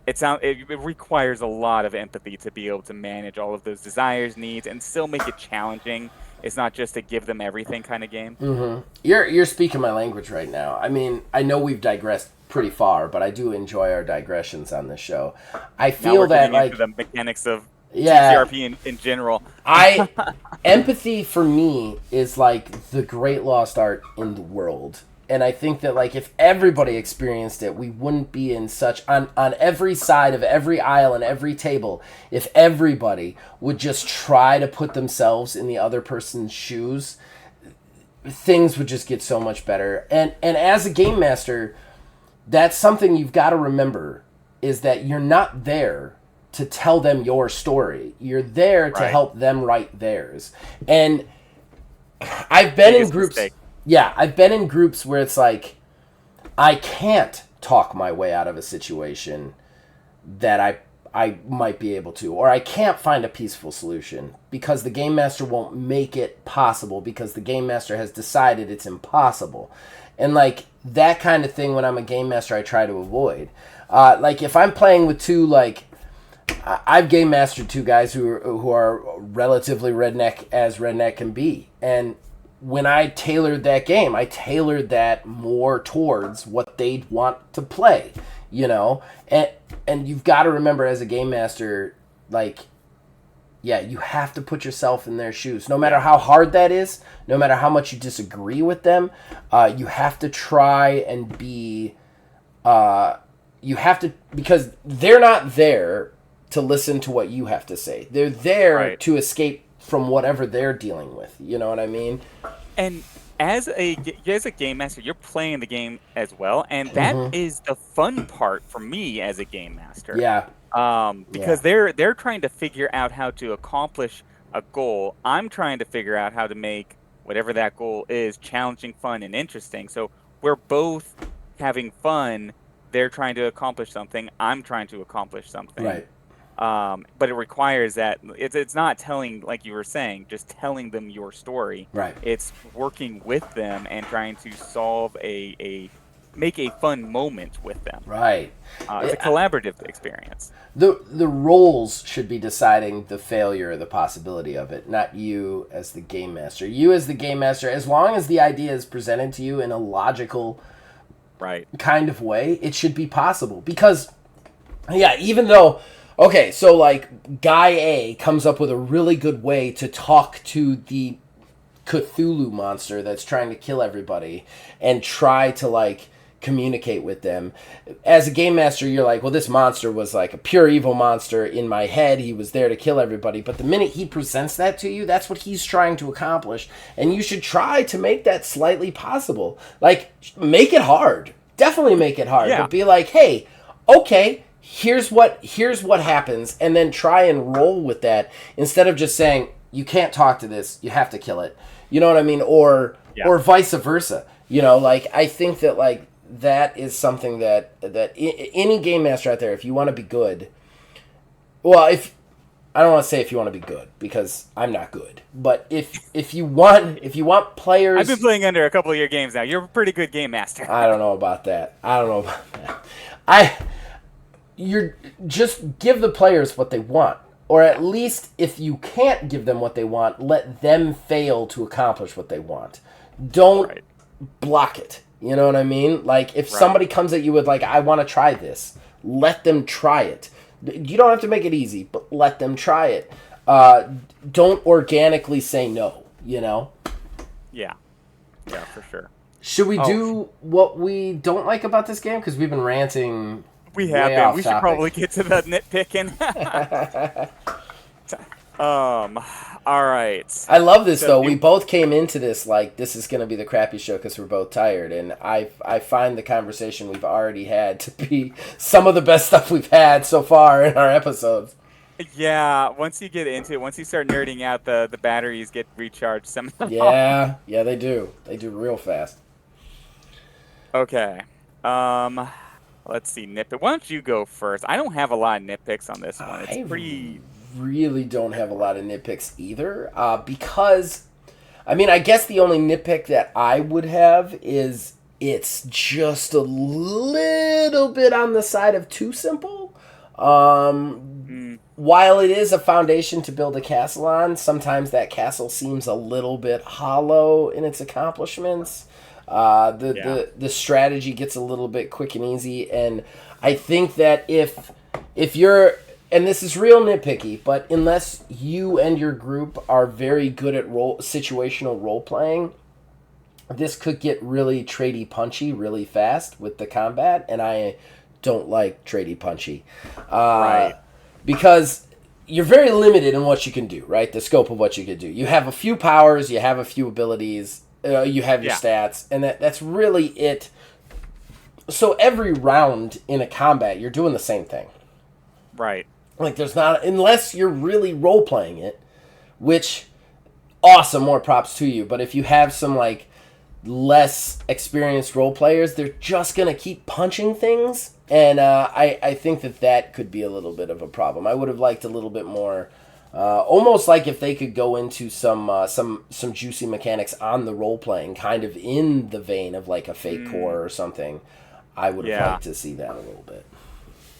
it requires a lot of empathy to be able to manage all of those desires, needs, and still make it challenging. It's not just to give them everything kind of game. Mm-hmm. You're speaking my language right now. I mean, I know we've digressed pretty far, but I do enjoy our digressions on this show. I Now feel we're that getting into like the mechanics of yeah, TTRP in general. I empathy for me is like the great lost art in the world. And I think that like if everybody experienced it, we wouldn't be in such on every side of every aisle and every table. If everybody would just try to put themselves in the other person's shoes, things would just get so much better. And as a game master, that's something you've got to remember is that you're not there to tell them your story. You're there to Right. help them write theirs. And I've been in Biggest groups. mistake. Yeah, I've been in groups where it's like I can't talk my way out of a situation that I might be able to, or I can't find a peaceful solution because the game master won't make it possible because the game master has decided it's impossible. And like that kind of thing when I'm a game master I try to avoid. Like if I'm playing with two like I've game mastered two guys who are relatively redneck as redneck can be, and when I tailored that game, I tailored that more towards what they'd want to play, you know, and you've got to remember as a game master, like, yeah, you have to put yourself in their shoes, no matter how hard that is, no matter how much you disagree with them, you have to try and be, you have to because they're not there to listen to what you have to say. They're there Right. to escape from whatever they're dealing with. You know what I mean? And as a game master, you're playing the game as well, and that is the fun part for me as a game master. Yeah. Yeah. Because they're trying to figure out how to accomplish a goal. I'm trying to figure out how to make whatever that goal is challenging, fun, and interesting. So we're both having fun. They're trying to accomplish something. I'm trying to accomplish something. Right. But it requires that it's not telling, like you were saying, just telling them your story. Right. It's working with them and trying to solve make a fun moment with them. Right. It's a collaborative experience. The roles should be deciding the failure or the possibility of it, not you as the game master. You as the game master, as long as the idea is presented to you in a logical Right. kind of way, it should be possible. Because, yeah, even though, okay, so like Guy A comes up with a really good way to talk to the Cthulhu monster that's trying to kill everybody and try to like communicate with them. As a game master, you're like, well, this monster was like a pure evil monster in my head. He was there to kill everybody. But the minute he presents that to you, that's what he's trying to accomplish. And you should try to make that slightly possible. Like, make it hard. Definitely make it hard. Yeah. But be like, hey, okay, here's what happens, and then try and roll with that instead of just saying, you can't talk to this, you have to kill it. You know what I mean? Or vice versa. You know, like I think that like that is something that any game master out there, if you want to be good, well, if I don't want to say if you want to be good because I'm not good, but if you want players, I've been playing under a couple of your games now. You're a pretty good game master. I don't know about that. You're just give the players what they want. Or at least if you can't give them what they want, let them fail to accomplish what they want. Don't Right. block it. You know what I mean? Like if somebody comes at you with like, I want to try this, let them try it. You don't have to make it easy, but let them try it. Don't organically say no, you know? Yeah. Yeah, for sure. Should we do what we don't like about this game? Because we've been ranting. We have way been. off We should topic. probably get to the nitpicking. All right. I love this So though. you- We both came into this like this is going to be the crappy show because we're both tired, and I find the conversation we've already had to be some of the best stuff we've had so far in our episodes. Yeah, once you get into it, once you start nerding out, the batteries get recharged somehow. Yeah, they do. They do real fast. Okay. Let's see, nitpick. Why don't you go first? I don't have a lot of nitpicks on this one. It's I pretty. really don't have a lot of nitpicks either, because, I mean, I guess the only nitpick that I would have is it's just a little bit on the side of too simple. While it is a foundation to build a castle on, sometimes that castle seems a little bit hollow in its accomplishments. The strategy gets a little bit quick and easy, and I think that if you're, and this is real nitpicky, but unless you and your group are very good at situational role playing, this could get really tradey punchy really fast with the combat, and I don't like tradey punchy. Right. Because you're very limited in what you can do, right? The scope of what you can do. You have a few powers, you have a few abilities, you have your stats, and that's really it. So every round in a combat, you're doing the same thing. Right. Like there's not, unless you're really role playing it, which awesome, more props to you. But if you have some like less experienced role players, they're just gonna keep punching things, and I think that could be a little bit of a problem. I would have liked a little bit more Almost like if they could go into some juicy mechanics on the role playing, kind of in the vein of like a Fate Mm, Core or something. I would have yeah. liked to see that a little bit.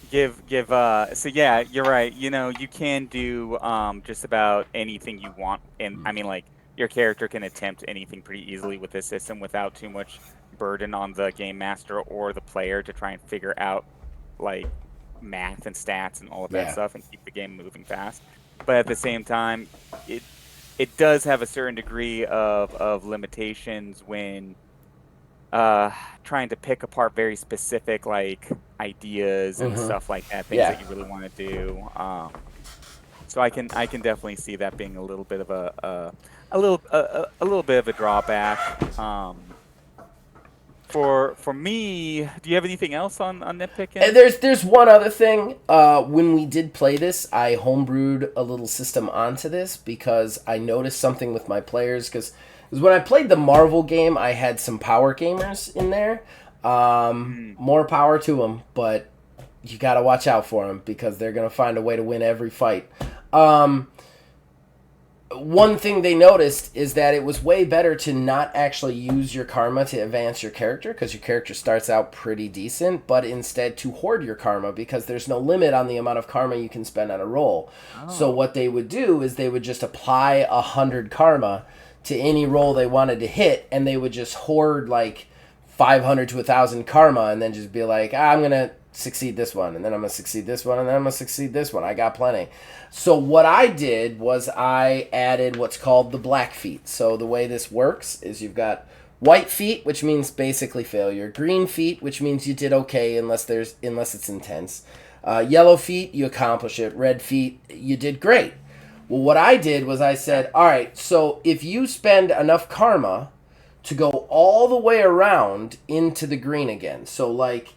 Give so yeah, you're right. You can do just about anything you want, and I mean like your character can attempt anything pretty easily with this system without too much burden on the game master or the player to try and figure out like math and stats and all of that Yeah. stuff and keep the game moving fast. But at the same time, it it does have a certain degree of limitations when uh trying to pick apart very specific like ideas and Mm-hmm. stuff like that, things Yeah. that you really want to do. So I can definitely see that being a little bit of a little bit of a drawback. For me, do you have anything else on And nitpicking? there's one other thing. When we did play this, I homebrewed a little system onto this because I noticed something with my players. Because when I played the Marvel game, I had some power gamers in there. Mm, More power to them, but you got to watch out for them because they're gonna find a way to win every fight. Um, One thing they noticed is that it was way better to not actually use your karma to advance your character because your character starts out pretty decent, but instead to hoard your karma because there's no limit on the amount of karma you can spend on a roll. So oh, what they would do is they would just apply 100 karma to any roll they wanted to hit, and they would just hoard like 500 to 1,000 karma, and then just be like, I'm gonna succeed this one, and then I'm gonna succeed this one, and then I'm gonna succeed this one. I got plenty. So what I did was I added what's called the black feet. So the way this works is you've got white feet, which means basically failure. Green feet, which means you did okay unless it's intense. Yellow feet, you accomplish it. Red feet, you did great. Well, what I did was I okay. said, all right, so if you spend enough karma to go all the way around into the green again. So like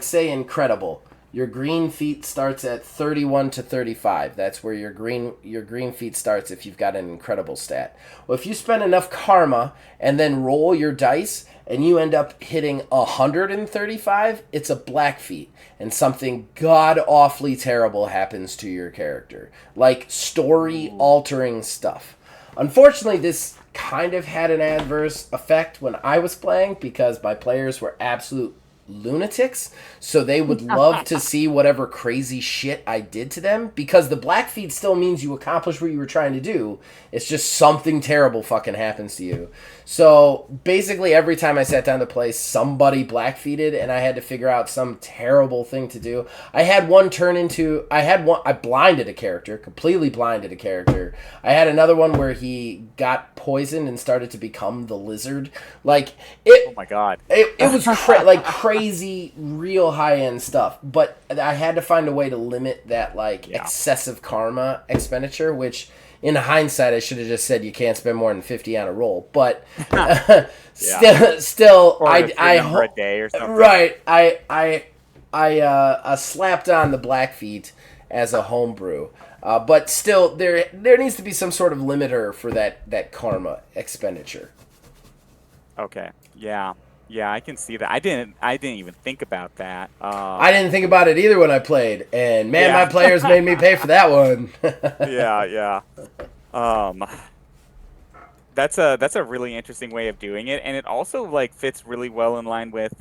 say incredible. Your green feet starts at 31 to 35. That's where your green feet starts if you've got an incredible stat. Well, if you spend enough karma and then roll your dice and you end up hitting 135, it's a black feet and something god awfully terrible happens to your character. Like story Ooh. altering stuff. Unfortunately, this kind of had an adverse effect when I was playing because my players were absolute lunatics. So they would love to see whatever crazy shit I did to them because the Blackfeet still means you accomplished what you were trying to do. It's just something terrible fucking happens to you. So basically, every time I sat down to play, somebody blackfeeted, and I had to figure out some terrible thing to do. I blinded a character, completely blinded a character. I had another one where he got poisoned and started to become the lizard. Like Oh it, my God. it was like crazy, real high end stuff. But I had to find a way to limit that like Yeah. excessive karma expenditure, which in hindsight I should have just said you can't spend more than 50 on a roll. But Yeah. still, Or a certain number a day or something. right, I slapped on the Blackfeet as a homebrew. But still, there needs to be some sort of limiter for that karma expenditure. Okay. Yeah. Yeah, I can see that. I didn't even think about that. I didn't think about it either when I played, and man, my Yeah. players made me pay for that one. Yeah, yeah. Um, that's a really interesting way of doing it, and it also like fits really well in line with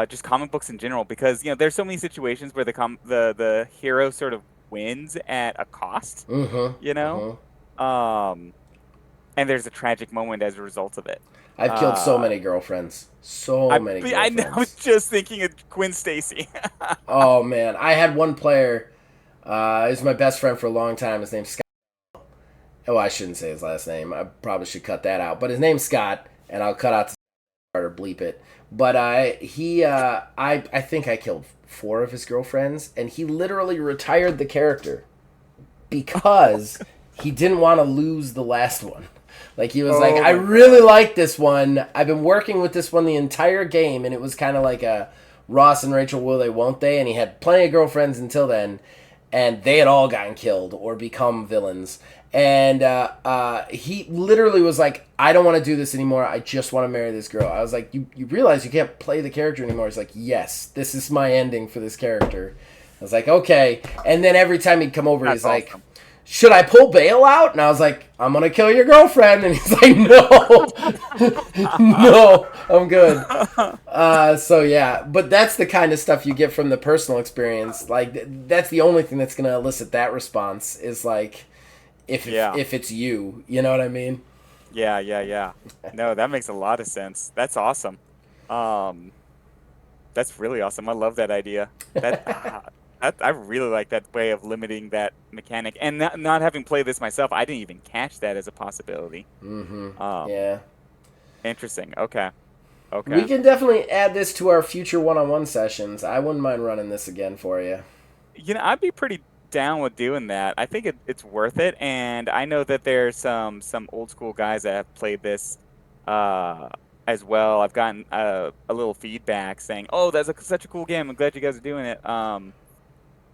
just comic books in general because there's so many situations where the hero sort of wins at a cost, Mm-hmm. you know? Mm-hmm. Um, and there's a tragic moment as a result of it. I've killed so Uh, many girlfriends. So I many I was girlfriends. just thinking of Gwen Stacy. Oh man, I had one player. He was my best friend for a long time. His name's Scott. Oh, I shouldn't say his last name. I probably should cut that out. But his name's Scott, and I'll cut out the part or bleep it. But I think I killed four of his girlfriends, and he literally retired the character because he didn't want to lose the last one. Like he was like, Oh I my really God. like this one. I've been working with this one the entire game, and it was kind of like a Ross and Rachel will they won't they, and he had plenty of girlfriends until then, and they had all gotten killed or become villains. And he literally was like, I don't want to do this anymore. I just want to marry this girl. I was like, you realize you can't play the character anymore? He's like, yes, this is my ending for this character. I was like, okay. And then every time he'd come over, That's he's like, awesome. should I pull bail out? And I was like, I'm gonna kill your girlfriend. And he's like, no, no, I'm good. So yeah, but that's the kind of stuff you get from the personal experience. Like that's the only thing that's gonna elicit that response is like Yeah. if it's you, you know what I mean? Yeah, yeah, yeah. No, that makes a lot of sense. That's awesome. Um, that's really awesome. I love that idea. That I really like that way of limiting that mechanic. And not having played this myself, I didn't even catch that as a possibility. Mm-hmm. Um, Yeah, interesting. Okay. we Okay. can definitely add this to our future one-on-one sessions. I wouldn't mind running this again for you. I'd be pretty down with doing that. I think it's worth it, and I know that there's some old school guys that have played this uh as well. I've gotten a little feedback saying, "Oh, that's such a cool game. I'm glad you guys are doing it."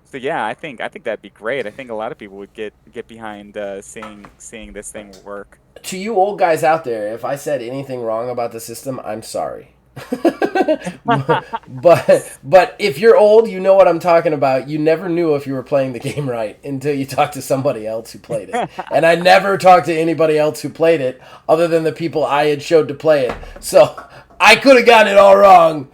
So yeah, I think that'd be great. I think a lot of people would get behind seeing this thing work. To you old guys out there, if I said anything wrong about the system, I'm sorry. but if you're old, you know what I'm talking about. You never knew if you were playing the game right until you talked to somebody else who played it. And I never talked to anybody else who played it other than the people I had showed to play it. So I could have gotten it all wrong.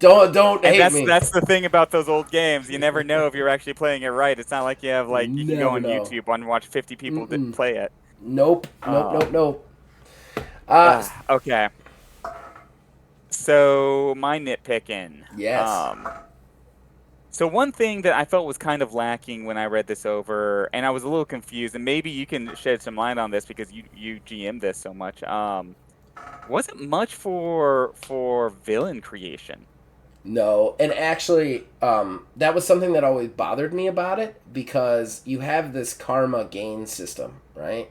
Don't And hate that's me. that's the thing about those old games. You never know if you're actually playing it right. It's not like you have like you can go Never on know. YouTube and watch 50 people that Mm-mm. play it. Nope. Nope. Nope. Um, Nope. Uh, okay. So my nitpicking. yes. Um, so one thing that I felt was kind of lacking when I read this over, and I was a little confused, and maybe you can shed some light on this because you GM this so much. Wasn't much for villain creation. No, and actually, that was something that always bothered me about it because you have this karma gain system, right?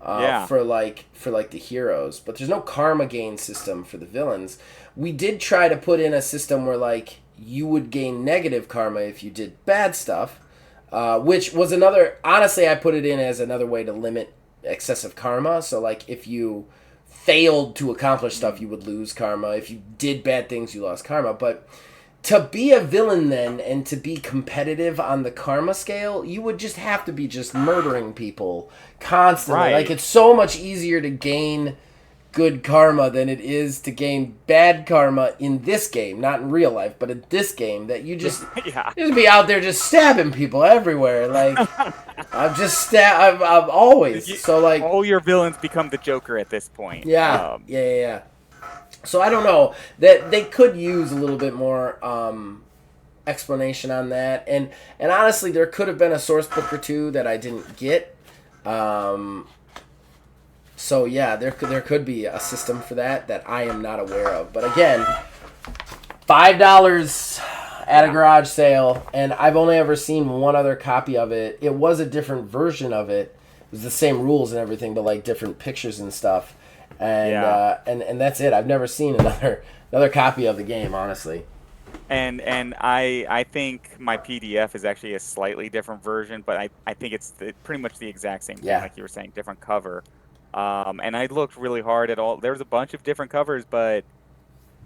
Yeah, For like the heroes, but there's no karma gain system for the villains. We did try to put in a system where like you would gain negative karma if you did bad stuff, which was another. Honestly, I put it in as another way to limit excessive karma. So like if you failed to accomplish stuff, mm, you would lose karma. If you did bad things, you lost karma. But to be a villain then and to be competitive on the karma scale, you would just have to be just murdering people constantly. Like right. it's so much easier to gain good karma than it is to gain bad karma in this game, not in real life, but in this game that Yeah. you just be out there just stabbing people everywhere. Like I'm always You- so like all your villains become the Joker at this point. yeah. So I don't know that they could use a little bit more explanation on that, and honestly, there could have been a source book or two that I didn't get. Um, so yeah, there could be a system for that I am not aware of. But again, $5 at a Yeah. garage sale, and I've only ever seen one other copy of it. It was a different version of it. It was the same rules and everything, but like different pictures and stuff. And Yeah. and that's it. I've never seen another copy of the game, honestly. And I think my PDF is actually a slightly different version, but I think it's pretty much the exact same thing, Yeah, like you were saying, different cover. And I looked really hard at all. There was a bunch of different covers, but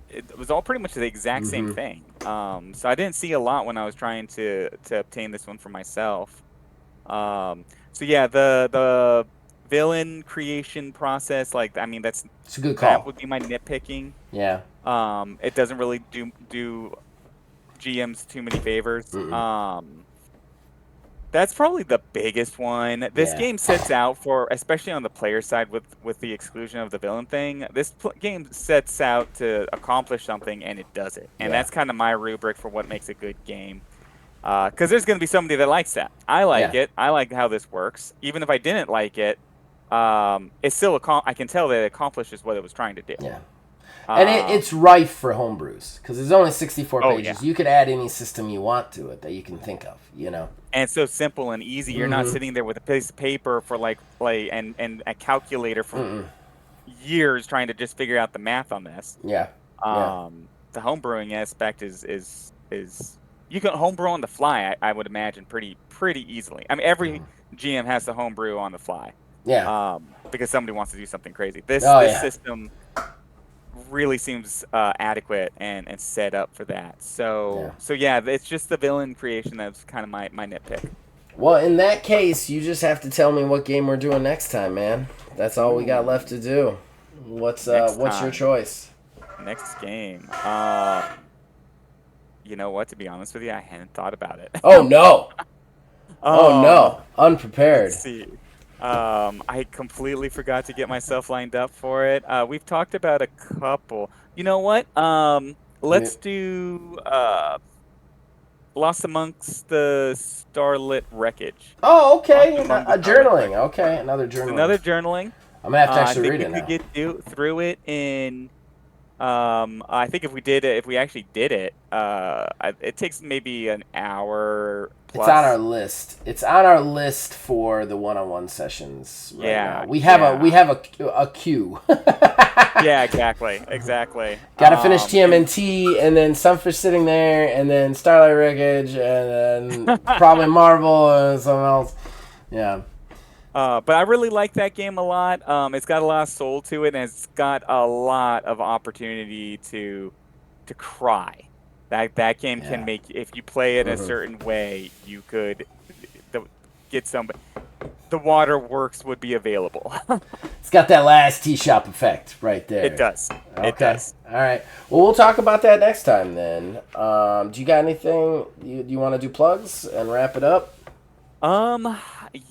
it was all pretty much the exact same mm-hmm. thing. So I didn't see a lot when I was trying to obtain this one for myself. So yeah, the villain creation process, like I mean, It's a good that call. would be my nitpicking. Yeah. It doesn't really do GMs too many favors. Mm-mm. That's probably the biggest one. This Yeah. game sets out for, especially on the player side, with the exclusion of the villain thing. This game sets out to accomplish something, and it does it. And Yeah. that's kind of my rubric for what makes a good game. Because there's going to be somebody that likes that. I like Yeah. it. I like how this works. Even if I didn't like it, it's still I can tell that it accomplishes what it was trying to do. Yeah. And it's Um, rife for homebrews because there's only 64 oh yeah. pages. You could add any system you want to it that you can think of. You know. And it's so simple and easy. You're not Mm-hmm. sitting there with a piece of paper for like and a calculator for Mm-mm. years trying to just figure out the math on this. Yeah. Yeah. The homebrewing aspect is you can homebrew on the fly. I would imagine pretty easily. I mean, every Mm-hmm. GM has to homebrew on the fly, Yeah. because somebody wants to do something crazy. This Oh this yeah. system really seems adequate and set up for that. Yeah. So yeah, it's just the villain creation that's kind of my nitpick. Well, in that case, you just have to tell me what game we're doing next time, man. That's all we got left Ooh, to do. next What's your time, choice? next game. You know what? To be honest with you, I hadn't thought about it. Oh no! Oh Um, no! let's Unprepared. see. I completely forgot to get myself lined up for it. We've talked about a couple. You know what? Me- Let's do Lost Amongst the Starlit Wreckage. Oh, Lost okay. Among the A Starlit journaling. Wreckage. Okay, another It's journaling. another journaling. I'm gonna have to I actually think read we it could now. get through it in I think if we did it, if we actually did it, it takes maybe an hour It's on our plus. list. It's on our list for the one-on-one sessions right now. Yeah, yeah. A queue. Yeah, exactly, exactly. Got to finish And TMNT, and then some for sitting there, and then Starlight Wreckage, and then probably Marvel and something else. Yeah, but I really like that game a lot. It's got a lot of soul to it, and it's got a lot of opportunity to cry. That game can yeah. make, if you play it in a hmm certain way, you could the, get some. The waterworks would be available. It's got that last T shop effect right It there. does. It Okay. does. All right. Well, we'll talk about that next time then. Do you got anything you want to do plugs and wrap it up? Um,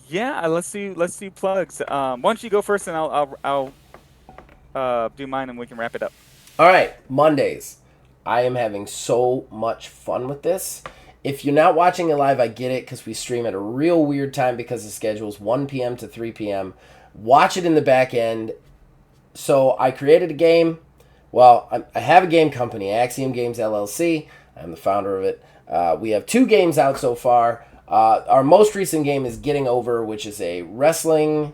yeah, let's do plugs. Why don't you go first and I'll do mine and we can wrap it up. All right, Mondays. I am having so much fun with this. If you're not watching it live, I get it because we stream at a real weird time because the schedule's 1 p.m. to 3 p.m. Watch it in the back end. So I created a game. Well, I have a game company, Axiom Games LLC. I'm the founder of it. We have 2 games out so far. Our most recent game is Getting Over, which is a wrestling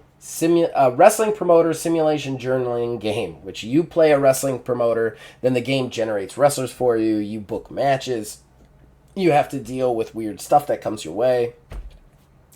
promoter simulation journaling game, which you play a wrestling promoter, then the game generates wrestlers for you. You book matches. You have to deal with weird stuff that comes your way.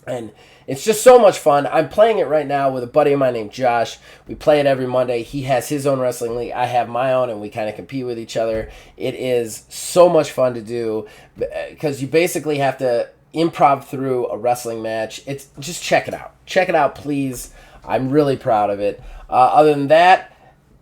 And it's just so much fun. I'm playing it right now with a buddy of mine named Josh. We play it every Monday. He has his own wrestling league. I have my own, and we kind of compete with each other. It is so much fun to do because you basically have to improv through a wrestling match. It's just check it out. Check it out, please. I'm really proud of it. Other than that,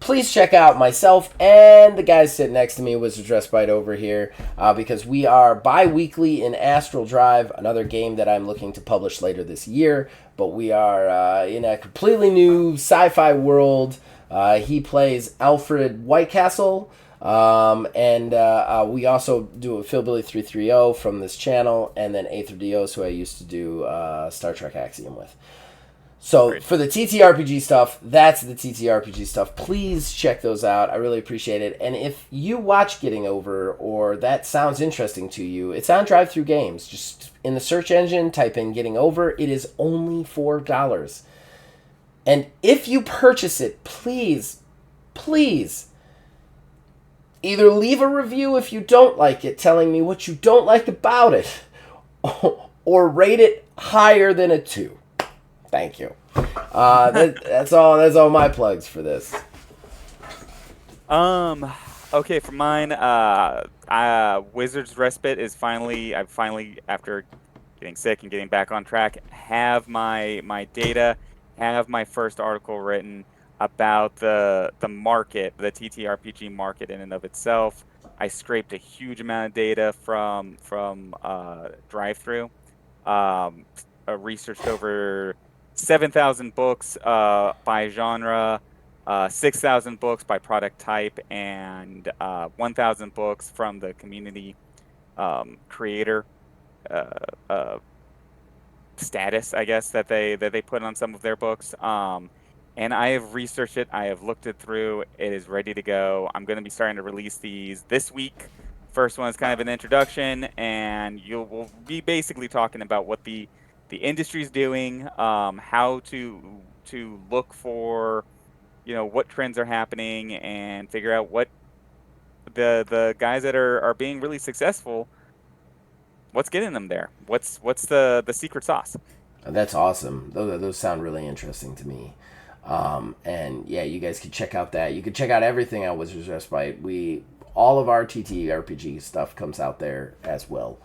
please check out myself and the guys sitting next to me, Wizards Respite over here, because we are bi-weekly in Astral Drive, another game that I'm looking to publish later this year. But we are in a completely new sci-fi world. He plays Alfred Whitecastle. And we also do a Philbilly 330 from this channel, and then Aether Dios, who I used to do Star Trek Axiom with. So Great. for the TTRPG stuff, that's the TTRPG stuff. Please check those out. I really appreciate it. And if you watch Getting Over or that sounds interesting to you, it's on Drive Through Games. Just in the search engine, type in Getting Over. It is only $4. And if you purchase it, please, please, either leave a review if you don't like it, telling me what you don't like about it, or rate it higher than a 2. Thank you. That's all. That's all my plugs for this. Um, okay, for mine, Wizards Respite is I've finally, after getting sick and getting back on track, have my data, have my first article written about the market, the TTRPG market in and of itself. I scraped a huge amount of data from drive through. Um, Researched over 7,000 books by genre, 6,000 books by product type, and 1,000 books from the community creator uh, uh, status, I guess, that they put on some of their books. And I have researched it. I have looked it through. It is ready to go. I'm going to be starting to release these this week. First one is kind of an introduction, and we'll be basically talking about what the industry's doing, how to look for, what trends are happening, and figure out what the guys that are being really successful, what's getting them there. What's the secret sauce? That's awesome. Those sound really interesting to me. And yeah, you guys could check out that. You could check out everything on Wizards Respite. All of our TTRPG stuff comes out there as well.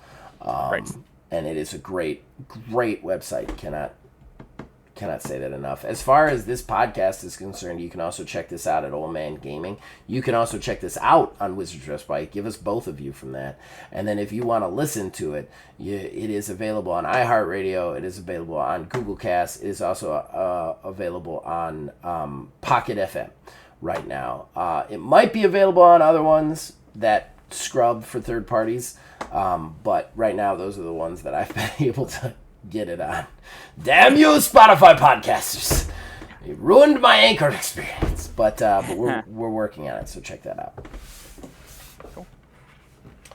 Right. and it is a great website. Cannot say that enough. As far as this podcast is concerned, you can also check this out at Old Man Gaming. You can also check this out on Wizards Respite. Give us both of you from that. And then if you want to listen to it, it is available on iHeartRadio. It is available on Google Cast. It is also available on Pocket FM right now. It might be available on other ones that scrub for third parties, but right now those are the ones that I've been able to get it on. Damn you, Spotify podcasters! You ruined my Anchor experience, but we're working on it, so check that out. Cool.